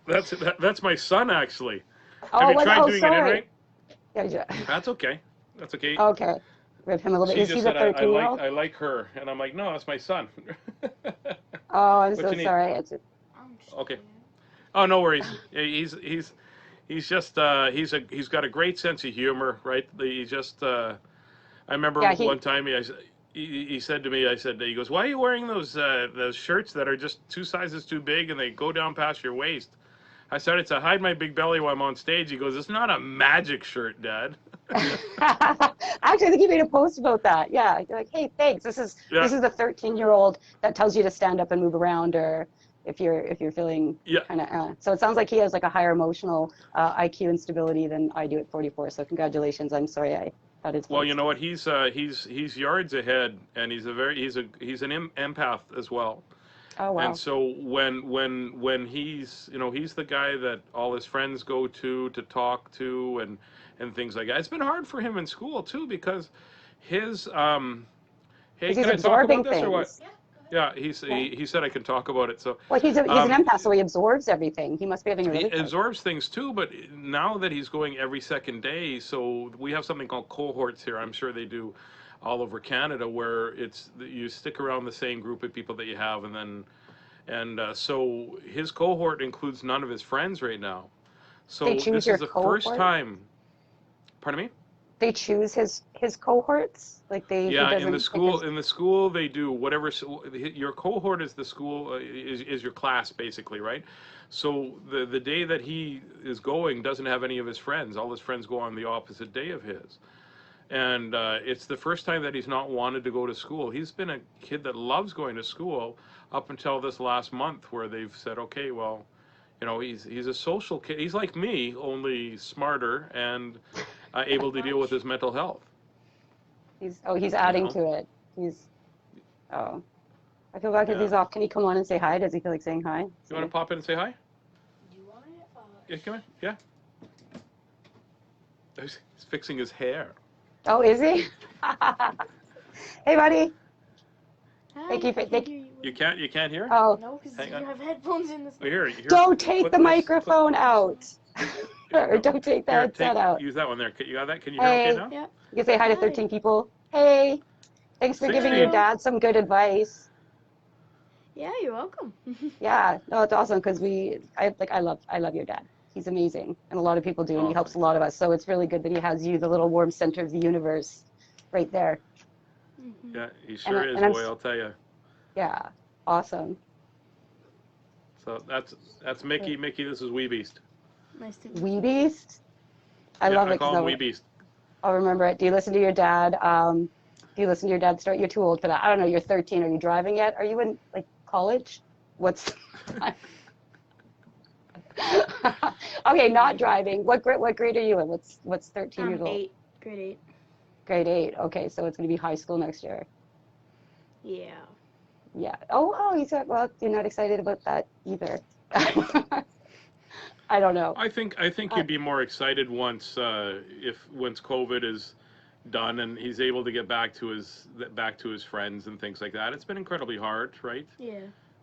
That's my son actually. Have Oh, you tried doing it in sorry. right? Yeah, That's okay. That's okay. okay. Rip him a little bit. She Is he just the said I 13-year like old? I like her, and I'm like, no, that's my son. Oh, I'm What so you need? sorry. I'm just Okay. kidding. Oh, no worries. Yeah, he's just he's got a great sense of humor, right? He just I remember Yeah, one time he said to me, he goes, why are you wearing those shirts that are just two sizes too big and they go down past your waist? I started to hide my big belly while I'm on stage. He goes, it's not a magic shirt, Dad. Actually, I think you made a post about that. Yeah, you're like, hey, thanks. Yeah, This is the 13-year-old that tells you to stand up and move around, or if you're feeling yeah. kind of. So it sounds like he has like a higher emotional IQ and stability than I do at 44. So congratulations. I'm sorry I cut his Well, you post. know what? He's yards ahead, and he's an empath as well. Oh And wow. so when he's the guy that all his friends go to talk to and things like that. It's been hard for him in school too because his hey, Because he's can I talk about absorbing this or what? things. Yeah, go ahead. Yeah, Yeah. he said I can talk about it. So Well, he's an um, empath, so he absorbs everything. He must be having a he really hard. absorbs things too, but now that he's going every second day, so we have something called cohorts here. I'm sure they do all over Canada, where it's you stick around the same group of people that you have, so his cohort includes none of his friends right now. They So choose this your is the first cohort. time. Pardon me? They choose his cohorts. Like he Yeah, doesn't pick his. in the school they do whatever. Your cohort is the school is your class basically, right? So the day that he is going doesn't have any of his friends. All his friends go on the opposite day of his, and it's the first time that he's not wanted to go to school. He's been a kid that loves going to school up until this last month, where they've said, okay, well, he's a social kid. He's like me, only smarter and able to deal with Much. his mental health. He's You adding know. to it. He's oh. I feel bad because Yeah. he's off. Can he come on and say hi? Does he feel like saying hi? You want to pop in and say hi? Do you want it? Yeah, come in. Yeah. He's fixing his hair. Oh, is he? Hey, buddy. Hi, Thank you for I can thank. hear you. You can't hear? Oh, No, because Hang you on. have headphones in this. Oh, here. don't take Put the this. microphone out. Or don't take the Here, headset out. use that one there. You got that? Can you hear okay Hey, now? Yeah. you can say hi to Hi. 13 people. Hey, thanks for giving your 16. Hello. dad some good advice. Yeah, you're welcome. Yeah, no, it's awesome because I love your dad. He's amazing, and a lot of people do, and he Oh, helps a thanks. lot of us. So it's really good that he has you, the little warm center of the universe, right there. Yeah, he And sure is, I'm boy. I'll tell you. yeah, awesome. So that's Mickey. Mickey, this is Wee Beast. Nice to meet Wee you. Beast. I Yeah, love I it call him because Wee Beast. I'll remember it. Do you listen to your dad? Do you listen to your dad's story? You're too old for that. I don't know. You're 13. Are you driving yet? Are you in like college? What's okay? Not driving. What grade are you in? What's 13 years old? 8, grade 8. Grade 8. Okay, so it's gonna be high school next year. Yeah. Yeah. Oh, you said, well, you're not excited about that either. I don't know. I think Uh, you'd be more excited once once COVID is done and he's able to get back to his friends and things like that. It's been incredibly hard, right? Yeah.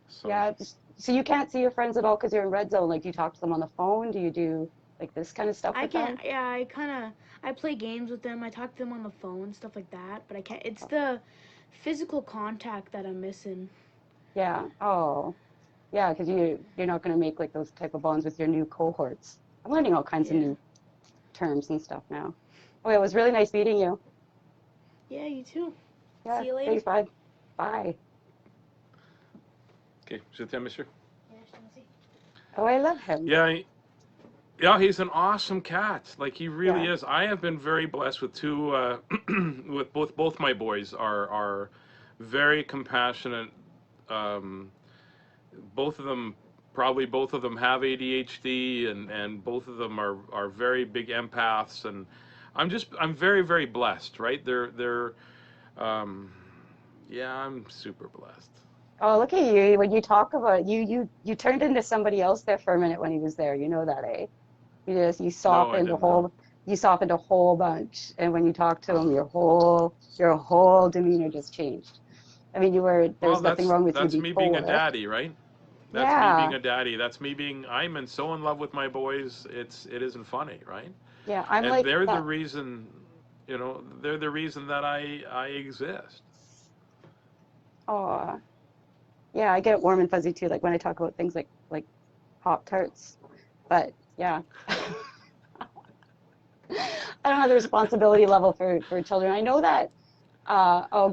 So yeah. So you can't see your friends at all because you're in red zone. Like, do you talk to them on the phone? Do you do like this kind of stuff I with can, them? yeah, I play games with them. I talk to them on the phone, stuff like that. But I can't, it's the physical contact that I'm missing. Yeah. Oh, yeah. Because you're not going to make like those type of bonds with your new cohorts. I'm learning all kinds of Yeah. new terms and stuff now. Oh, it was really nice meeting you. Yeah, you too. Yeah. See you later. Thanks. Bye. Bye. okay, sit there, Mister. Oh, I love him. Yeah, yeah, he's an awesome cat. Like he really Yeah. is. I have been very blessed with two, with both my boys are very compassionate. Um, both of them have ADHD, and both of them are very big empaths, and I'm very very blessed. Right? Um, yeah, I'm super blessed. Oh, look at you. When you talk about you turned into somebody else there for a minute when he was there. You know that, eh? You No, I softened a didn't know. whole you softened a whole bunch. And when you talk to him, your whole demeanor just changed. I mean, there Well, was nothing wrong with you that's me being a before. daddy, right? That's me being Yeah. a daddy. That's me being. I'm so in love with my boys. It isn't funny, right? Yeah, I'm And like they're the that. reason. They're the reason that I exist. Oh, yeah, I get warm and fuzzy too, like when I talk about things like Pop Tarts. But yeah. I don't have the responsibility level for children. I know that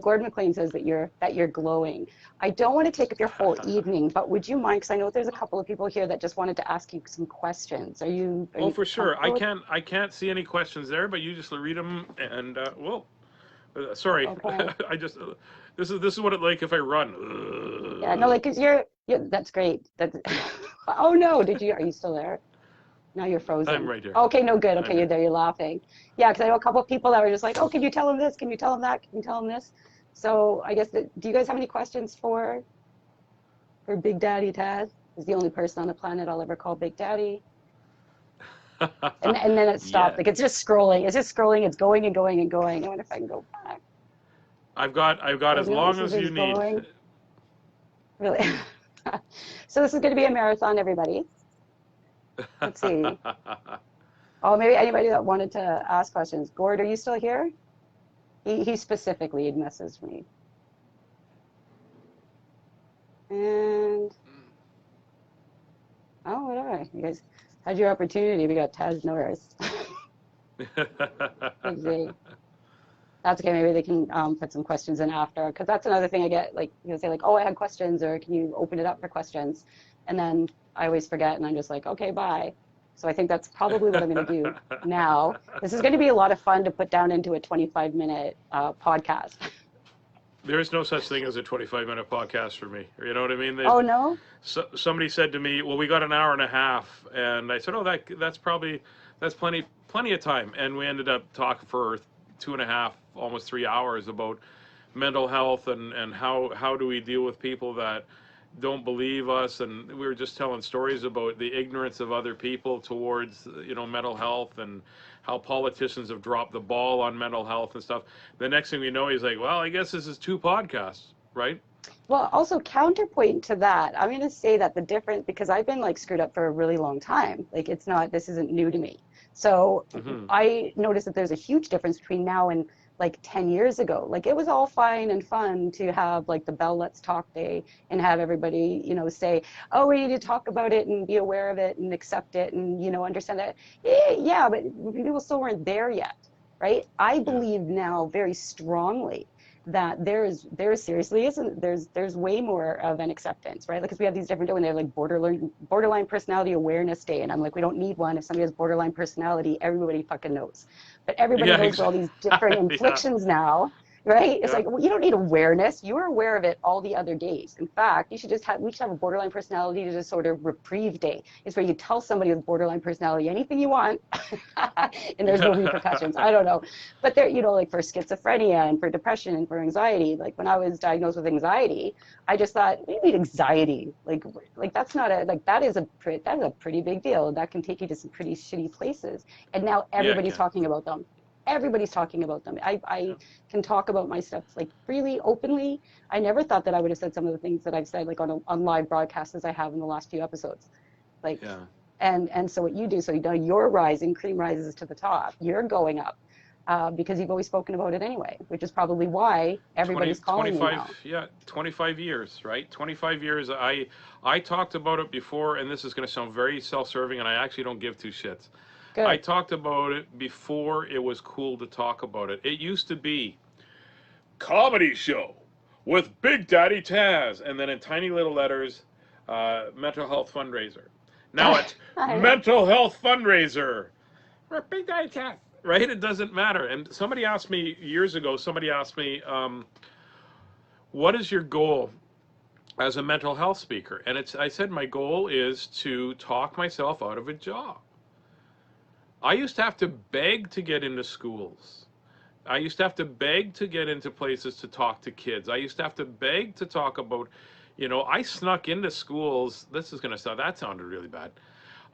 Gordon McLean says that you're glowing. I don't want to take up your whole evening, but would you mind? Because I know there's a couple of people here that just wanted to ask you some questions. Are Oh, you for sure. comfortable with? I can't see any questions there, but you just read them and well, sorry. Okay. I just this is what it like if I run. Yeah. No, like, cause that's great. That's. Oh no, are you still there? Now you're I'm frozen. right here. Okay, no good. I'm Okay, you're here. there. You're laughing. Yeah, because I know a couple of people that were just like, oh, can you tell him this? Can you tell him that? Can you tell him this? So I guess do you guys have any questions for Big Daddy Taz? He's the only person on the planet I'll ever call Big Daddy. And then it stopped. Yeah. Like it's just scrolling. It's just scrolling. It's going and going and going. I wonder if I can go back. I've got Oh as no, long this as is you need. going. Really. So this is going to be a marathon, everybody. Let's see. Oh, maybe anybody that wanted to ask questions. Gord, are you still here? He specifically had messaged me. And oh, whatever. You guys had your opportunity. We got Tazz Norris. Let's see. That's okay. Maybe they can put some questions in after, because that's another thing I get. Like, say like, oh, I had questions, or can you open it up for questions? And then I always forget, and I'm just like, okay, bye. So I think that's probably what I'm going to do now. This is going to be a lot of fun to put down into a 25-minute podcast. There is no such thing as a 25-minute podcast for me. You know what I mean? Oh no? Somebody said to me, "Well, we got an hour and a half," and I said, "Oh, that's plenty of time." And we ended up talking for 2.5, almost 3 hours about mental health and how do we deal with people that don't believe us, and we were just telling stories about the ignorance of other people towards mental health, and how politicians have dropped the ball on mental health and stuff. The next thing we know, he's like, well, I guess this is 2 podcasts, right? Well, also counterpoint to that, I'm going to say that the difference, because I've been like screwed up for a really long time. Like it's not, this isn't new to me. So Hmm. I noticed that there's a huge difference between now and like 10 years ago. Like it was all fine and fun to have like the Bell Let's Talk Day and have everybody, say, oh, we need to talk about it and be aware of it and accept it and, understand that. Yeah, but people still weren't there yet, right? I Yeah. believe now very strongly that there seriously isn't there's way more of an acceptance, right? Like, because we have these different, when they have like borderline personality awareness day, and I'm like, we don't need one. If somebody has borderline personality, everybody fucking knows, but everybody Yeah, knows about all these different exactly. Yeah. inflictions now, right? It's Yeah. like, well, you don't need awareness, you're aware of it all the other days. In fact, we should have a borderline personality disorder reprieve day. It's where you tell somebody with borderline personality anything you want and there's no repercussions. I don't know, but there, like for schizophrenia and for depression and for anxiety, like when I was diagnosed with anxiety, I just thought, you need anxiety. Like that's not a, like that is a pretty big deal. That can take you to some pretty shitty places. And now Yeah, it everybody's can. talking about them. Everybody's talking about them. I Yeah. can talk about my stuff like freely, openly. I never thought that I would have said some of the things that I've said like on live broadcasts as I have in the last few episodes. Like, Yeah. and so what you do, so you're rising, cream rises to the top. You're going up because you've always spoken about it anyway, which is probably why 20, everybody's calling you 25, now. yeah, 25 years, right? 25 years. I talked about it before, and this is going to sound very self-serving, and I actually don't give two shits. I Good. talked about it before it was cool to talk about it. It used to be comedy show with Big Daddy Tazz, and then in tiny little letters, mental health fundraiser. Now it's I know. mental health fundraiser. Big Daddy Tazz. Right? It doesn't matter. And somebody asked me years ago, what is your goal as a mental health speaker? And I said, my goal is to talk myself out of a job. I used to have to beg to get into schools. I used to have to beg to get into places to talk to kids. I used to have to beg to talk about, I snuck into schools. This is going to sound, that sounded really bad.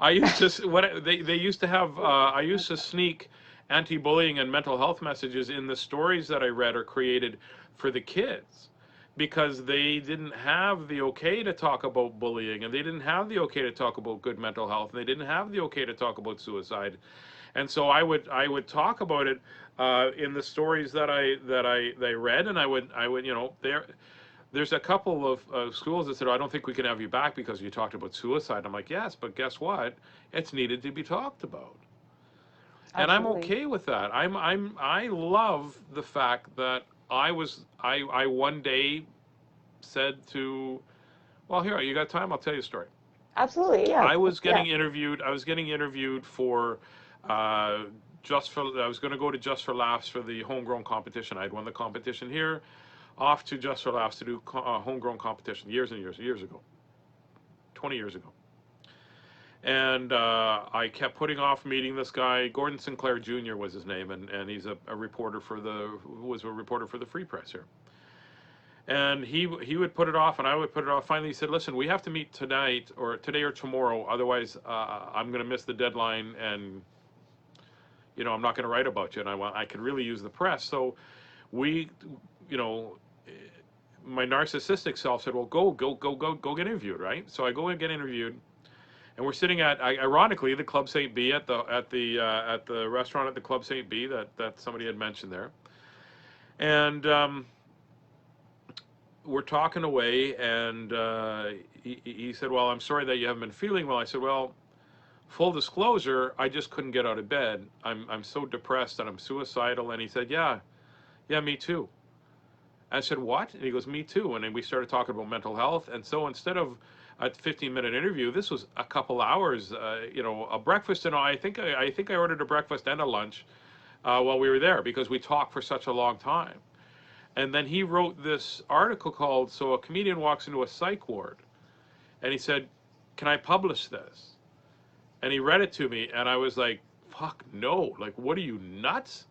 I used to, what they used to have, I used to sneak anti-bullying and mental health messages in the stories that I read or created for the kids, because they didn't have the okay to talk about bullying, and they didn't have the okay to talk about good mental health, and they didn't have the okay to talk about suicide. And so I would talk about it in the stories that I read, and I would there's a couple of schools that said, oh, I don't think we can have you back because you talked about suicide. I'm like, yes, but guess what? It's needed to be talked about. And I'm Absolutely. okay with that. I love the fact that I one day said to, well, here, you got time? I'll tell you a story. Absolutely. Yeah. Yeah. I was getting interviewed for, uh, I was going to go to Just for Laughs for the homegrown competition. I'd won the competition here, off to Just for Laughs to do homegrown competition years and years ago, 20 years ago. And I kept putting off meeting this guy. Gordon Sinclair Jr. was his name, and he's a reporter was a reporter for the Free Press here. And he would put it off, and I would put it off. Finally, he said, "Listen, we have to meet tonight, or today or tomorrow. Otherwise, I'm going to miss the deadline, and I'm not going to write about you. And I could really use the press." So we, you know, my narcissistic self said, "Well, go get interviewed, right?" So I go and get interviewed, and we're sitting at, ironically, the Club St. B at the restaurant at the Club St. B that somebody had mentioned there, and we're talking away, and he said, "Well, I'm sorry that you haven't been feeling well." I said, "Well, full disclosure, I just couldn't get out of bed. I'm so depressed and I'm suicidal." And he said, "Yeah, yeah, me too." I said, "What?" And he goes, "Me too." And then we started talking about mental health. And so instead of a 15-minute interview, this was a couple hours. A breakfast, and I think I ordered a breakfast and a lunch while we were there, because we talked for such a long time. And then he wrote this article called "So a Comedian Walks into a Psych Ward," and he said, "Can I publish this?" And he read it to me, and I was like, "Fuck no! Like, what are you, nuts?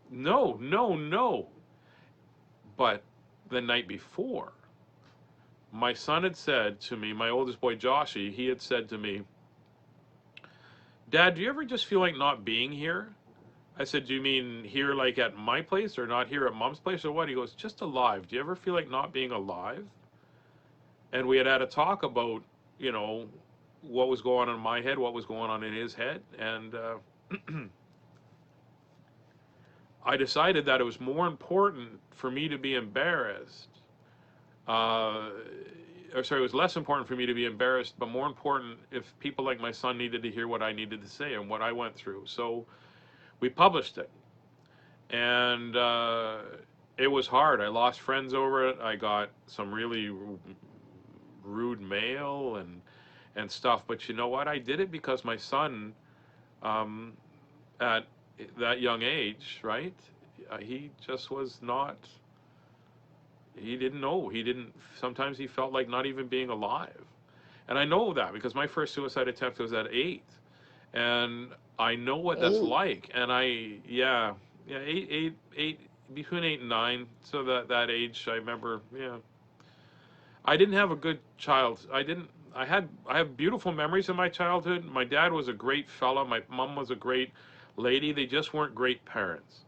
No, no, no!" But the night before, my son had said to me, my oldest boy Joshy, he had said to me, Dad, do you ever just feel like not being here? I said, do you mean here like at my place or not here at Mom's place or what? He goes, just alive. Do you ever feel like not being alive? And we had a talk about, you know, what was going on in my head, what was going on in his head. And I decided that it was more important for me to be embarrassed. Or sorry, it was less important for me to be embarrassed, but more important if people like my son needed to hear what I needed to say and what I went through. So we published it. And it was hard. I lost friends over it. I got some really rude mail and stuff. But you know what? I did it because my son, at that young age, right? He just was not. He didn't know. He didn't. Sometimes he felt like not even being alive. And I know that because my first suicide attempt was at 8, and I know what that's 8. like. And yeah, eight, between 8 and 9. So that age, I remember. Yeah, I didn't have a good child. I didn't. I have beautiful memories of my childhood. My dad was a great fella. My mom was a great lady. They just weren't great parents.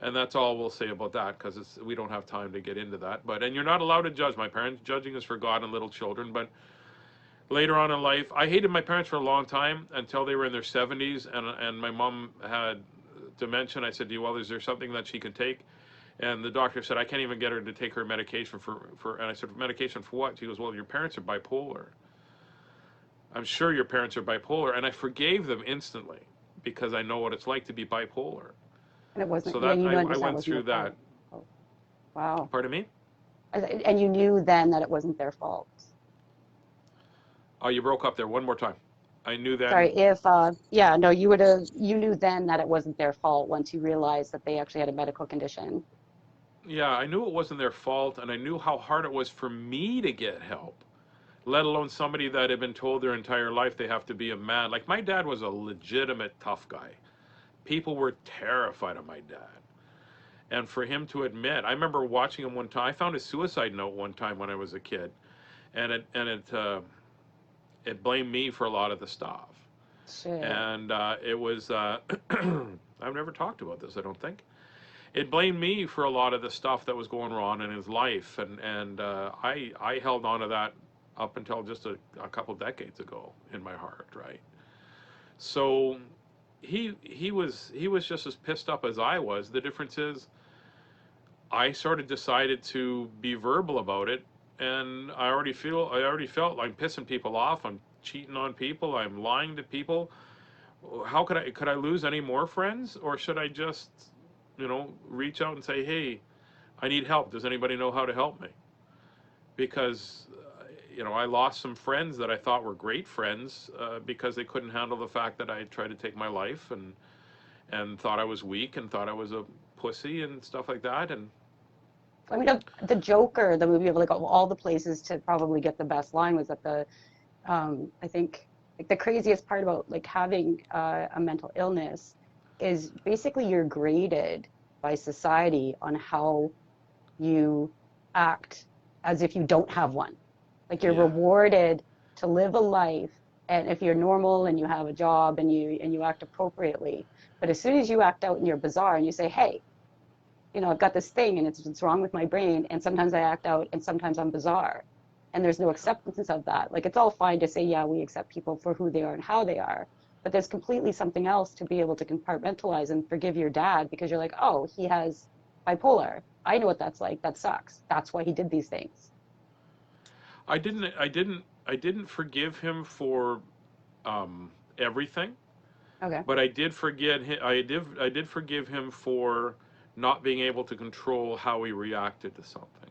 And that's all we'll say about that because we don't have time to get into that. And you're not allowed to judge my parents. Judging is for God and little children. But later on in life, I hated my parents for a long time until they were in their 70s, and my mom had dementia. I said, well, is there something that she could take? And the doctor said, I can't even get her to take her medication for and I said, medication for what? She goes, well, your parents are bipolar. I'm sure your parents are bipolar. And I forgave them instantly because I know what it's like to be bipolar. And it wasn't, So yeah, that you I understand it went wasn't through their that. fault. Oh, wow. Pardon me? And you knew then that it wasn't their fault. Oh, you broke up there. One more time. I knew then. Sorry, if, yeah, no, you knew then that it wasn't their fault once you realized that they actually had a medical condition. Yeah, I knew it wasn't their fault, and I knew how hard it was for me to get help, let alone somebody that had been told their entire life they have to be a man. Like, my dad was a legitimate tough guy. People were terrified of my dad. And for him to admit, I remember watching him one time. I found a suicide note one time when I was a kid, and it blamed me for a lot of the stuff. Shit. And it was I've never talked about this, I don't think. It blamed me for a lot of the stuff that was going wrong in his life, and I held on to that up until just a couple decades ago in my heart, right? So he was just as pissed up as I was. The difference is I sort of decided to be verbal about it, and I already felt I'm pissing people off. I'm cheating on people. I'm lying to people. How could I lose any more friends, or should I just, reach out and say, hey, I need help. Does anybody know how to help me? Because I lost some friends that I thought were great friends because they couldn't handle the fact that I tried to take my life and thought I was weak and thought I was a pussy and stuff like that. And I mean, the Joker, the movie, of like all the places to probably get the best line was that I think like the craziest part about like having a mental illness is basically you're graded by society on how you act as if you don't have one. Like you're yeah, rewarded to live a life, and if you're normal and you have a job and you act appropriately. But as soon as you act out and you're bizarre and you say, hey, I've got this thing and it's wrong with my brain, and sometimes I act out and sometimes I'm bizarre, and there's no acceptance of that. Like, it's all fine to say, yeah, we accept people for who they are and how they are, but there's completely something else to be able to compartmentalize and forgive your dad because you're like, oh, he has bipolar. I know what that's like. That sucks. That's why he did these things. I didn't forgive him for everything, Okay. but I did forgive him for not being able to control how he reacted to something.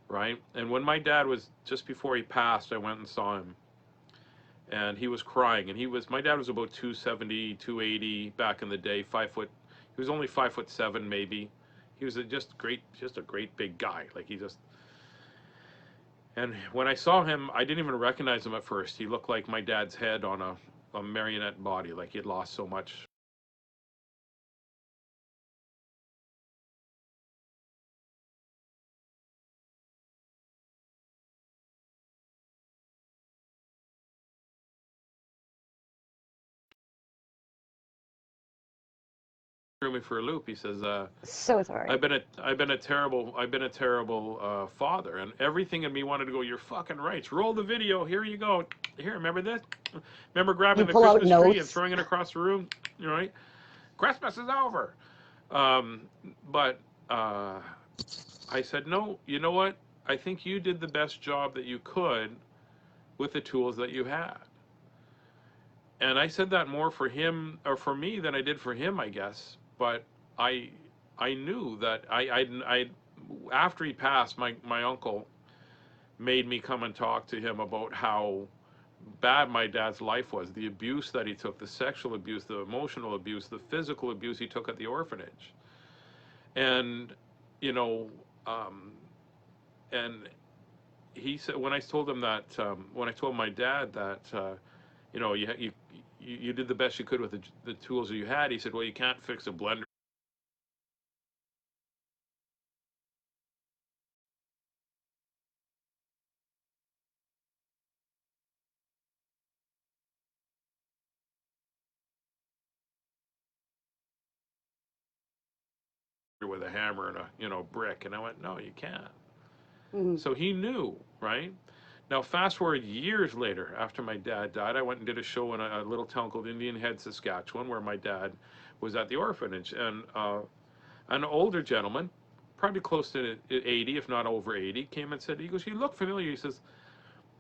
Right? And when my dad was just before he passed, I went and saw him, and he was crying. And my dad was about 270, 280 back in the day, 5 foot. He was only 5'7" maybe. He was just a great big guy. Like, he just. And when I saw him, I didn't even recognize him at first. He looked like my dad's head on a marionette body, like he had lost so much threw me for a loop. He says, So sorry. I've been a terrible father, and everything in me wanted to go. You're fucking right. Roll the video. Here you go. Here, remember this? Remember You grabbing the pull out Christmas tree and notes. throwing it across the room? You know, right? Christmas is over. Um, but I said, no. You know what? I think you did the best job that you could with the tools that you had. And I said that more for him or for me than I did for him, I guess. But I I knew that I after he passed, my uncle made me come and talk to him about how bad my dad's life was, the abuse that he took, the sexual abuse, the emotional abuse, the physical abuse he took at the orphanage. And, you know, um, and he said, when I told him that, when I told my dad that, you know, you did the best you could with the tools that you had, he said, well, you can't fix a blender with a hammer and a, you know, brick. And I went, no, you can't. Mm-hmm. So he knew, right? Now, fast forward years later, after my dad died, I went and did a show in a little town called Indian Head, Saskatchewan, where my dad was at the orphanage. And an older gentleman, probably close to 80, if not over 80, came and said, he goes, you look familiar. He says,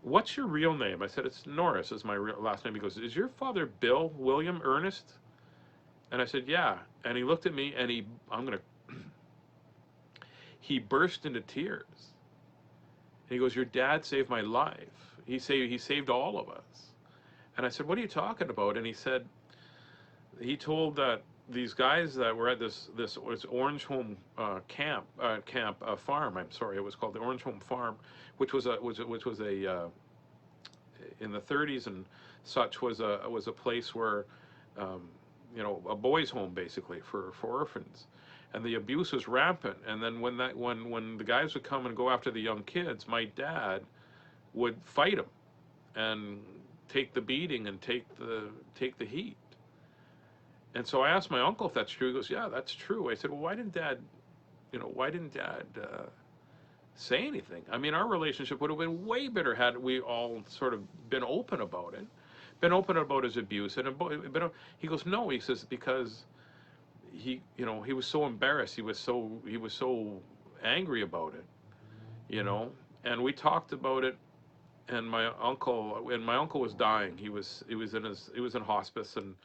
what's your real name? I said, it's Norris is my real last name. He goes, is your father Bill William Ernest? And I said, yeah. And he looked at me and he burst into tears. And he goes, your dad saved my life. He saved all of us. And I said, what are you talking about? And he said, he told that these guys that were at this Orange Home farm. I'm sorry, it was called the Orange Home Farm, which was a in the 30s and such was a place where, you know, a boys' home basically for orphans, and the abuse was rampant. And then when the guys would come and go after the young kids, my dad would fight them and take the beating and take the heat. And so I asked my uncle if that's true. He goes, yeah, that's true. I said, well, why didn't Dad, say anything? I mean, our relationship would have been way better had we all sort of been open about it, been open about his abuse. He goes, no, he says, because he was so embarrassed. He was so angry about it, you know. And we talked about it. And my uncle was dying. He was in hospice, and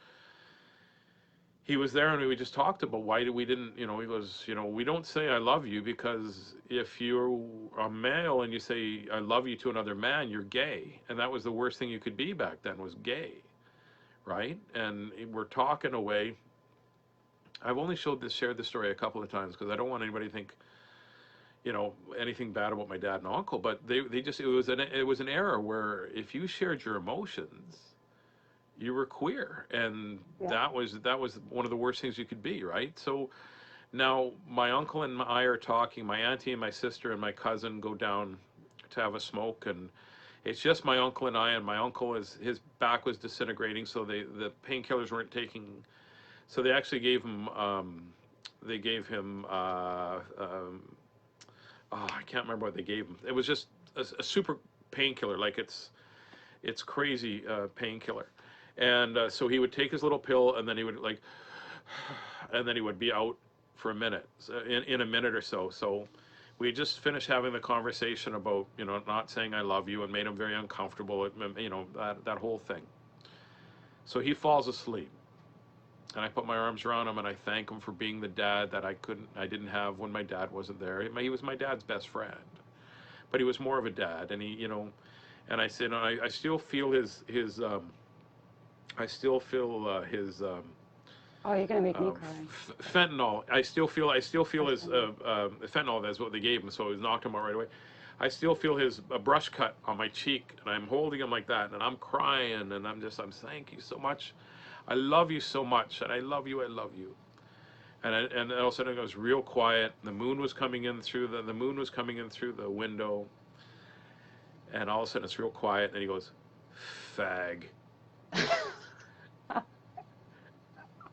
he was there, and we just talked about why we didn't, you know, he goes, you know, we don't say I love you, because if you're a male and you say I love you to another man, you're gay. And that was the worst thing you could be back then, was gay, right? And we're talking away. I've only shared this story a couple of times because I don't want anybody to think, you know, anything bad about my dad and uncle, but they just, it was an era where if you shared your emotions, you were queer, and Yeah. that was one of the worst things you could be, right? So now my uncle and I are talking. My auntie and my sister and my cousin go down to have a smoke, and it's just my uncle and I. And my uncle his back was disintegrating, so the painkillers weren't taking. So they actually gave him oh, I can't remember what they gave him. It was just a super painkiller, like it's crazy painkiller. And so he would take his little pill, and then he would and then he would be out for a minute, in a minute or so. So we just finished having the conversation about, you know, not saying I love you, and made him very uncomfortable, you know, that whole thing. So he falls asleep, and I put my arms around him, and I thank him for being the dad that I didn't have when my dad wasn't there. He was my dad's best friend, but he was more of a dad, and he, you know, and I said, I still feel his Oh, you're gonna make me cry. fentanyl. I still feel his fentanyl. That's what they gave him, so it knocked him out right away. I still feel his brush cut on my cheek, and I'm holding him like that, and I'm crying, and I'm thank you so much. I love you so much, and I love you. And all of a sudden it was real quiet. The moon was coming in through the window, and all of a sudden it's real quiet, and he goes, fag.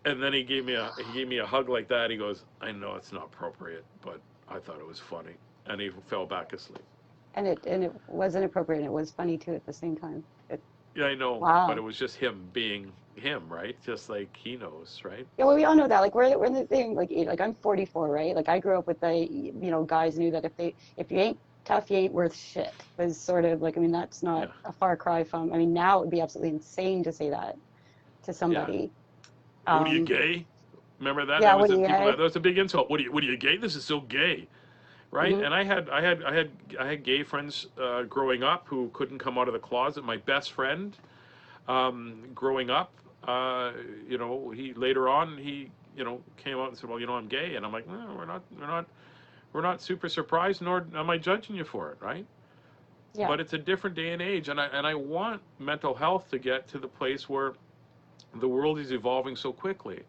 And then he gave me a hug like that. He goes, I know it's not appropriate, but I thought it was funny. And he fell back asleep. And it wasn't appropriate. It was funny too at the same time. Yeah, I know, but it Wow. was just him being him, right? Just like he knows, right? Yeah, well, we all know that. Like we're in the thing. Like I'm 44, right? Like I grew up with guys knew that if you ain't tough, you ain't worth shit. Was sort of like, I mean, that's not Yeah, a far cry from. I mean, now it would be absolutely insane to say that to yeah. somebody. What are you Um, gay? Remember that? yeah. That was What do the you people guys? that was a big insult. What are you gay? This is so gay, right? Hmm. And I had gay friends growing up who couldn't come out of the closet. My best friend, growing up, he later on came out and said, well, I'm gay, and I'm like, no, we're not super surprised, nor am I judging you for it, right? Yeah. But it's a different day and age, and I want mental health to get to the place where the world is evolving so quickly.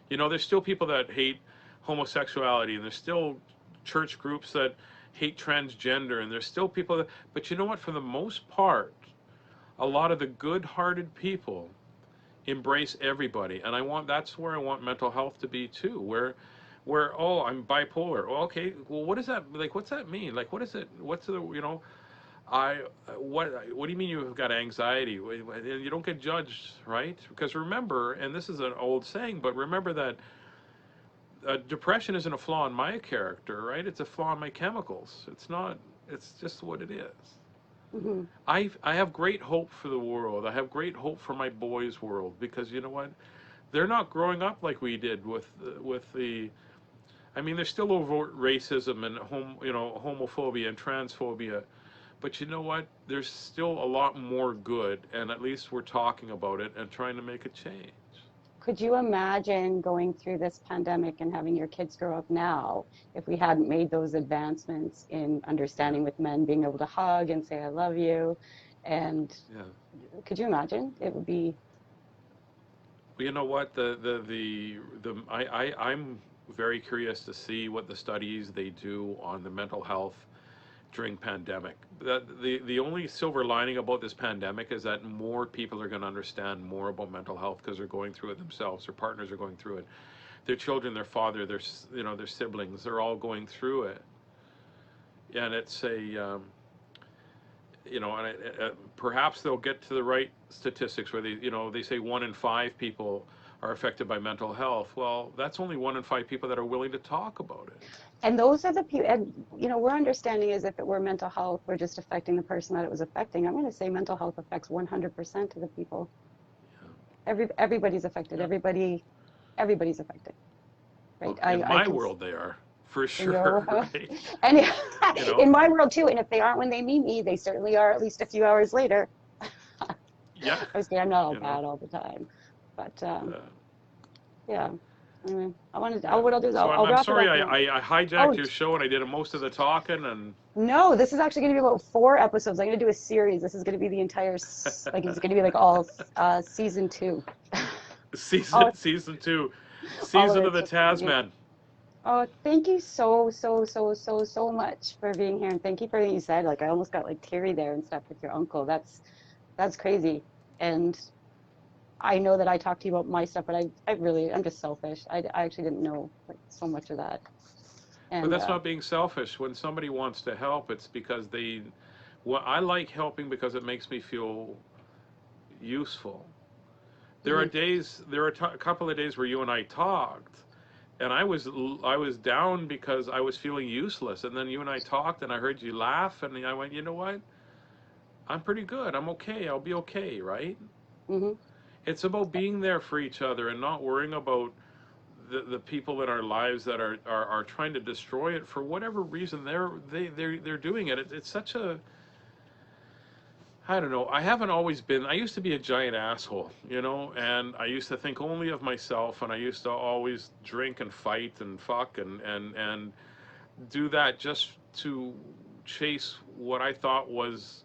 There's still people that hate homosexuality, and there's still church groups that hate transgender, and there's still people that, but you know what? For the most part, a lot of the good-hearted people embrace everybody, and that's where I want mental health to be too, where oh, I'm bipolar. Well, okay, well, what does that like? What's that mean? Like, what is it? What's the I what do you mean you've got anxiety? You don't get judged, right? Because remember, and this is an old saying, but remember that depression isn't a flaw in my character, right? It's a flaw in my chemicals. It's not. It's just what it is. Hmm. I have great hope for the world. I have great hope for my boys' world, because you know what? They're not growing up like we did with the. I mean, there's still overt racism and homophobia and transphobia, but you know what? There's still a lot more good, and at least we're talking about it and trying to make a change. Could you imagine going through this pandemic and having your kids grow up now if we hadn't made those advancements in Yeah, understanding with men being able to hug and say I love you? And yeah. could you imagine? It would be, Well, you know what? I'm very curious to see what the studies they do on the mental health during pandemic. The only silver lining about this pandemic is that more people are going to understand more about mental health because they're going through it themselves. Their partners are going through it. Their children, their father, their siblings, they're all going through it. And it's perhaps they'll get to the right statistics where they say 1 in 5 people are affected by mental health. Well, that's only 1 in 5 people that are willing to talk about it. and those are the people, and we're understanding as if it were mental health, we're just affecting the person that it was affecting. I'm going to say mental health affects 100% of the people. Everybody's affected. Yeah. Everybody's affected, right? Well, in I my can, world, they are for in your sure, world, right? and You know, in my world too. And if they aren't when they meet me, they certainly are at least a few hours later. yeah, Obviously, I'm not all you know, bad all the time, but uh, yeah. Anyway, yeah. what I'll do is So I'll I'm wrap it sorry up now. I hijacked Oh, your show and I did most of the talking and no, this is actually going to be about 4 episodes. I'm going to do a series. This is going to be the entire, like, it's going to be like all season two. season all, season two, all of season of it's the just going to be. Tasman. Oh, thank you so much for being here. And thank you for everything you said. Like, I almost got like teary there and stuff with your uncle. That's crazy. And I know that I talked to you about my stuff, but I'm just selfish. I actually didn't know like so much of that. But And that's not being selfish. When somebody wants to help, it's because well, I like helping because it makes me feel useful. mhm. There are a couple of days where you and I talked, and I was down because I was feeling useless. And then you and I talked, and I heard you laugh, and I went, you know what? I'm pretty good. I'm okay. I'll be okay, right? Mhm. It's about being there for each other and not worrying about the people in our lives that are trying to destroy it for whatever reason they're doing it. It's such a I don't know. I haven't always been. I used to be a giant asshole, and I used to think only of myself, and I used to always drink and fight and fuck and do that just to chase what I thought was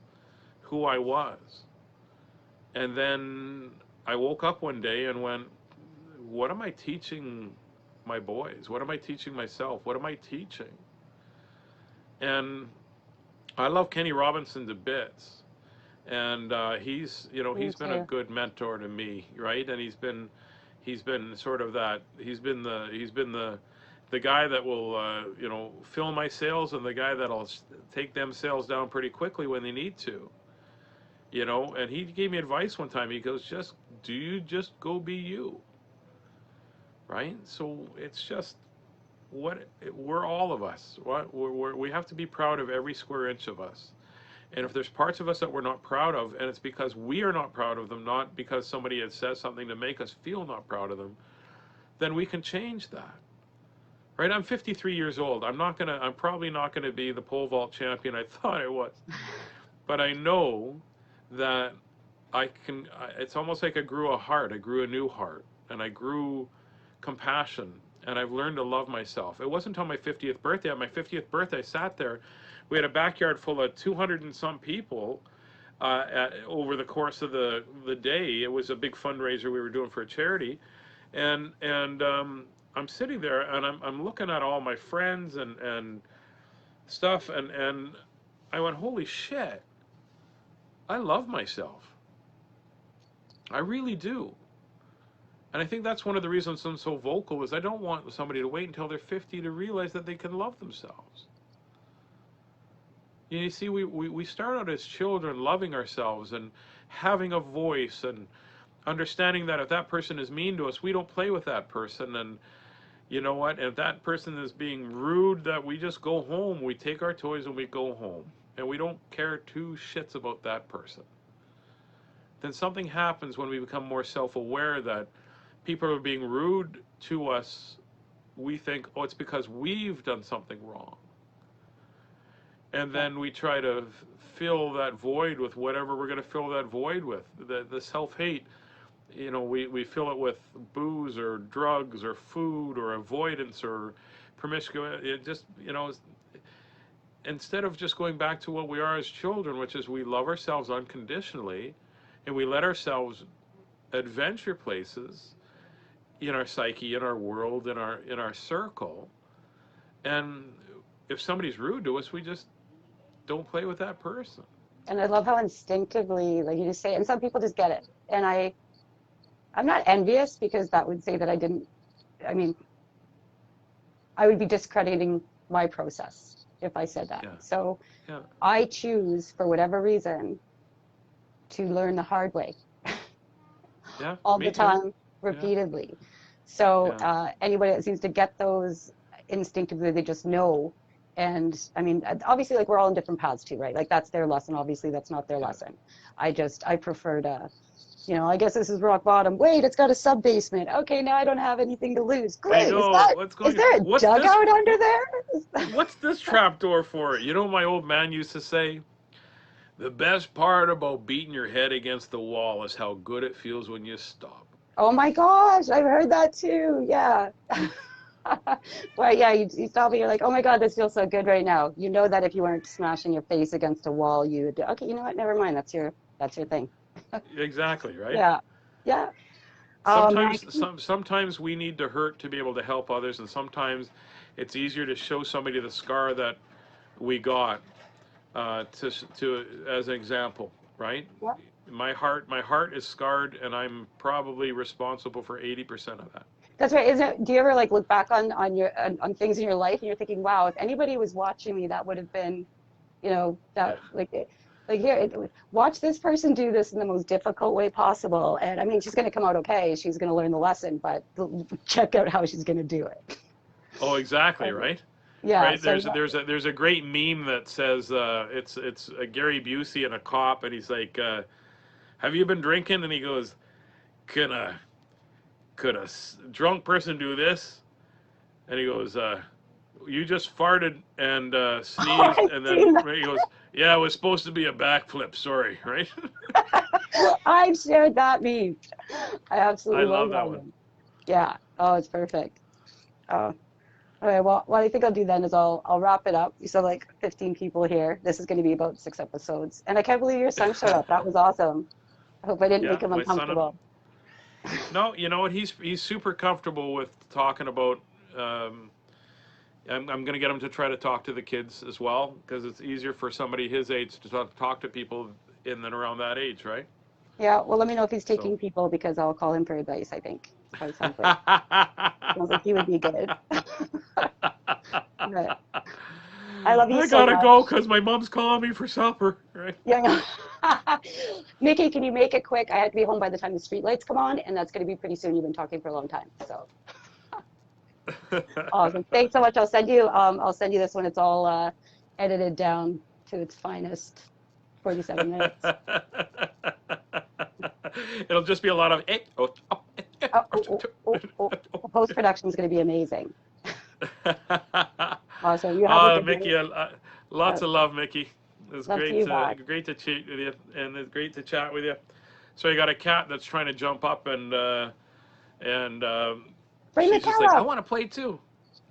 who I was. And then I woke up one day and went, what am I teaching my boys? What am I teaching myself? What am I teaching? And I love Kenny Robinson to bits. And he's Me been a too. good mentor to me, right? And He's been sort of that. The guy that will fill my sales, and the guy that'll take them sales down pretty quickly when they need to. And he gave me advice one time. He goes, just go be you, right? So it's just we're all of us. We have to be proud of every square inch of us. And if there's parts of us that we're not proud of, and it's because we are not proud of them, not because somebody had said something to make us feel not proud of them, then we can change that. Right? I'm 53 years old. I'm probably not gonna be the pole vault champion I thought I was. But I know that it's almost like I grew a heart. I grew a new heart, and I grew compassion, and I've learned to love myself. It wasn't until my 50th birthday. At my 50th birthday, I sat there. We had a backyard full of 200 and some people over the course of the day. It was a big fundraiser we were doing for a charity, and I'm sitting there, and I'm looking at all my friends and stuff, and I went, holy shit, I love myself. I really do. And I think that's one of the reasons I'm so vocal, is I don't want somebody to wait until they're 50 to realize that they can love themselves. You see, we start out as children loving ourselves and having a voice and understanding that if that person is mean to us, we don't play with that person. And you know what? If that person is being rude, that we just go home. We take our toys and we go home. And we don't care two shits about that person. Then something happens when we become more self-aware that people are being rude to us. We think, oh, it's because we've done something wrong. And then we try to fill that void with whatever we're going to fill that void with. The self-hate, we fill it with booze or drugs or food or avoidance or promiscuity. It just, instead of just going back to what we are as children, which is we love ourselves unconditionally, and we let ourselves adventure places in our psyche, in our world, in our circle. And if somebody's rude to us, we just don't play with that person. And I love how instinctively, like you just say, and some people just get it. And I'm not envious, because that would say that I would be discrediting my process if I said that. Yeah. So Yeah. I choose, for whatever reason, to learn the hard way. Yeah, all me the too. time, repeatedly. So Yeah. anybody that seems to get those instinctively, they just know. And obviously, like, we're all in different paths too, right? Like, that's their lesson. Obviously, that's not their lesson. I prefer to, I guess this is rock bottom. Wait, it's got a sub basement. Okay, now I don't have anything to lose. Great. I know. Is there a dugout under there? What's this trapdoor for? You know what my old man used to say? The best part about beating your head against the wall is how good it feels when you stop. Oh my gosh, I've heard that too. Yeah. Well, yeah, you stop and you're like, oh my God, this feels so good right now. You know that if you weren't smashing your face against a wall, you'd, okay, you know what? Never mind. That's your thing. Exactly, right? Yeah. Yeah. Sometimes we need to hurt to be able to help others, and sometimes it's easier to show somebody the scar that we got to as an example, right? Yeah. My heart is scarred, and I'm probably responsible for 80% of that. That's right. Do you ever like look back on things in your life and you're thinking, wow, if anybody was watching me, that would have been, watch this person do this in the most difficult way possible. And she's going to come out okay. She's going to learn the lesson, but check out how she's going to do it. Oh, exactly, right? Yeah. Right. There's a great meme that says it's Gary Busey and a cop, and he's like, "Have you been drinking?" And he goes, "Could a drunk person do this?" And he goes, "You just farted and sneezed," and then he goes, "Yeah, it was supposed to be a backflip. Sorry," right? I've shared that meme. I absolutely love that one. Yeah. Oh, it's perfect. Oh. Okay, well, what I think I'll do then is I'll wrap it up. You said like 15 people here. This is going to be about 6 episodes. And I can't believe your son showed up. That was awesome. I hope I didn't make him uncomfortable. No, you know what? He's super comfortable with talking about. I'm going to get him to try to talk to the kids as well, because it's easier for somebody his age to talk to people in and around that age, right? Yeah, well, let me know if he's So. taking people because I'll call him for advice, I think. Probably sounds like he would be good. But I love you I so gotta go much. because my mom's calling me for supper. Right. Yeah, I know. Mickey, can you make it quick? I have to be home by the time the street lights come on, and that's going to be pretty soon. You've been talking for a long time, so awesome. Thanks so much. I'll send you this when it's all edited down to its finest. 47 minutes. It'll just be a lot of Post production is going to be amazing. Awesome. You have a good Mickey, day. lots Uh, of love, Mickey. It's love to you back. great to chat with you, and it's great to chat with you. So you got a cat that's trying to jump up, and Bring the she's just cat like, I up. want to play too.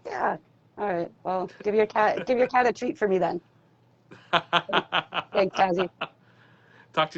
Yeah. All right. Well, give your cat a treat for me then. Thanks, Tazzy. Talk to you.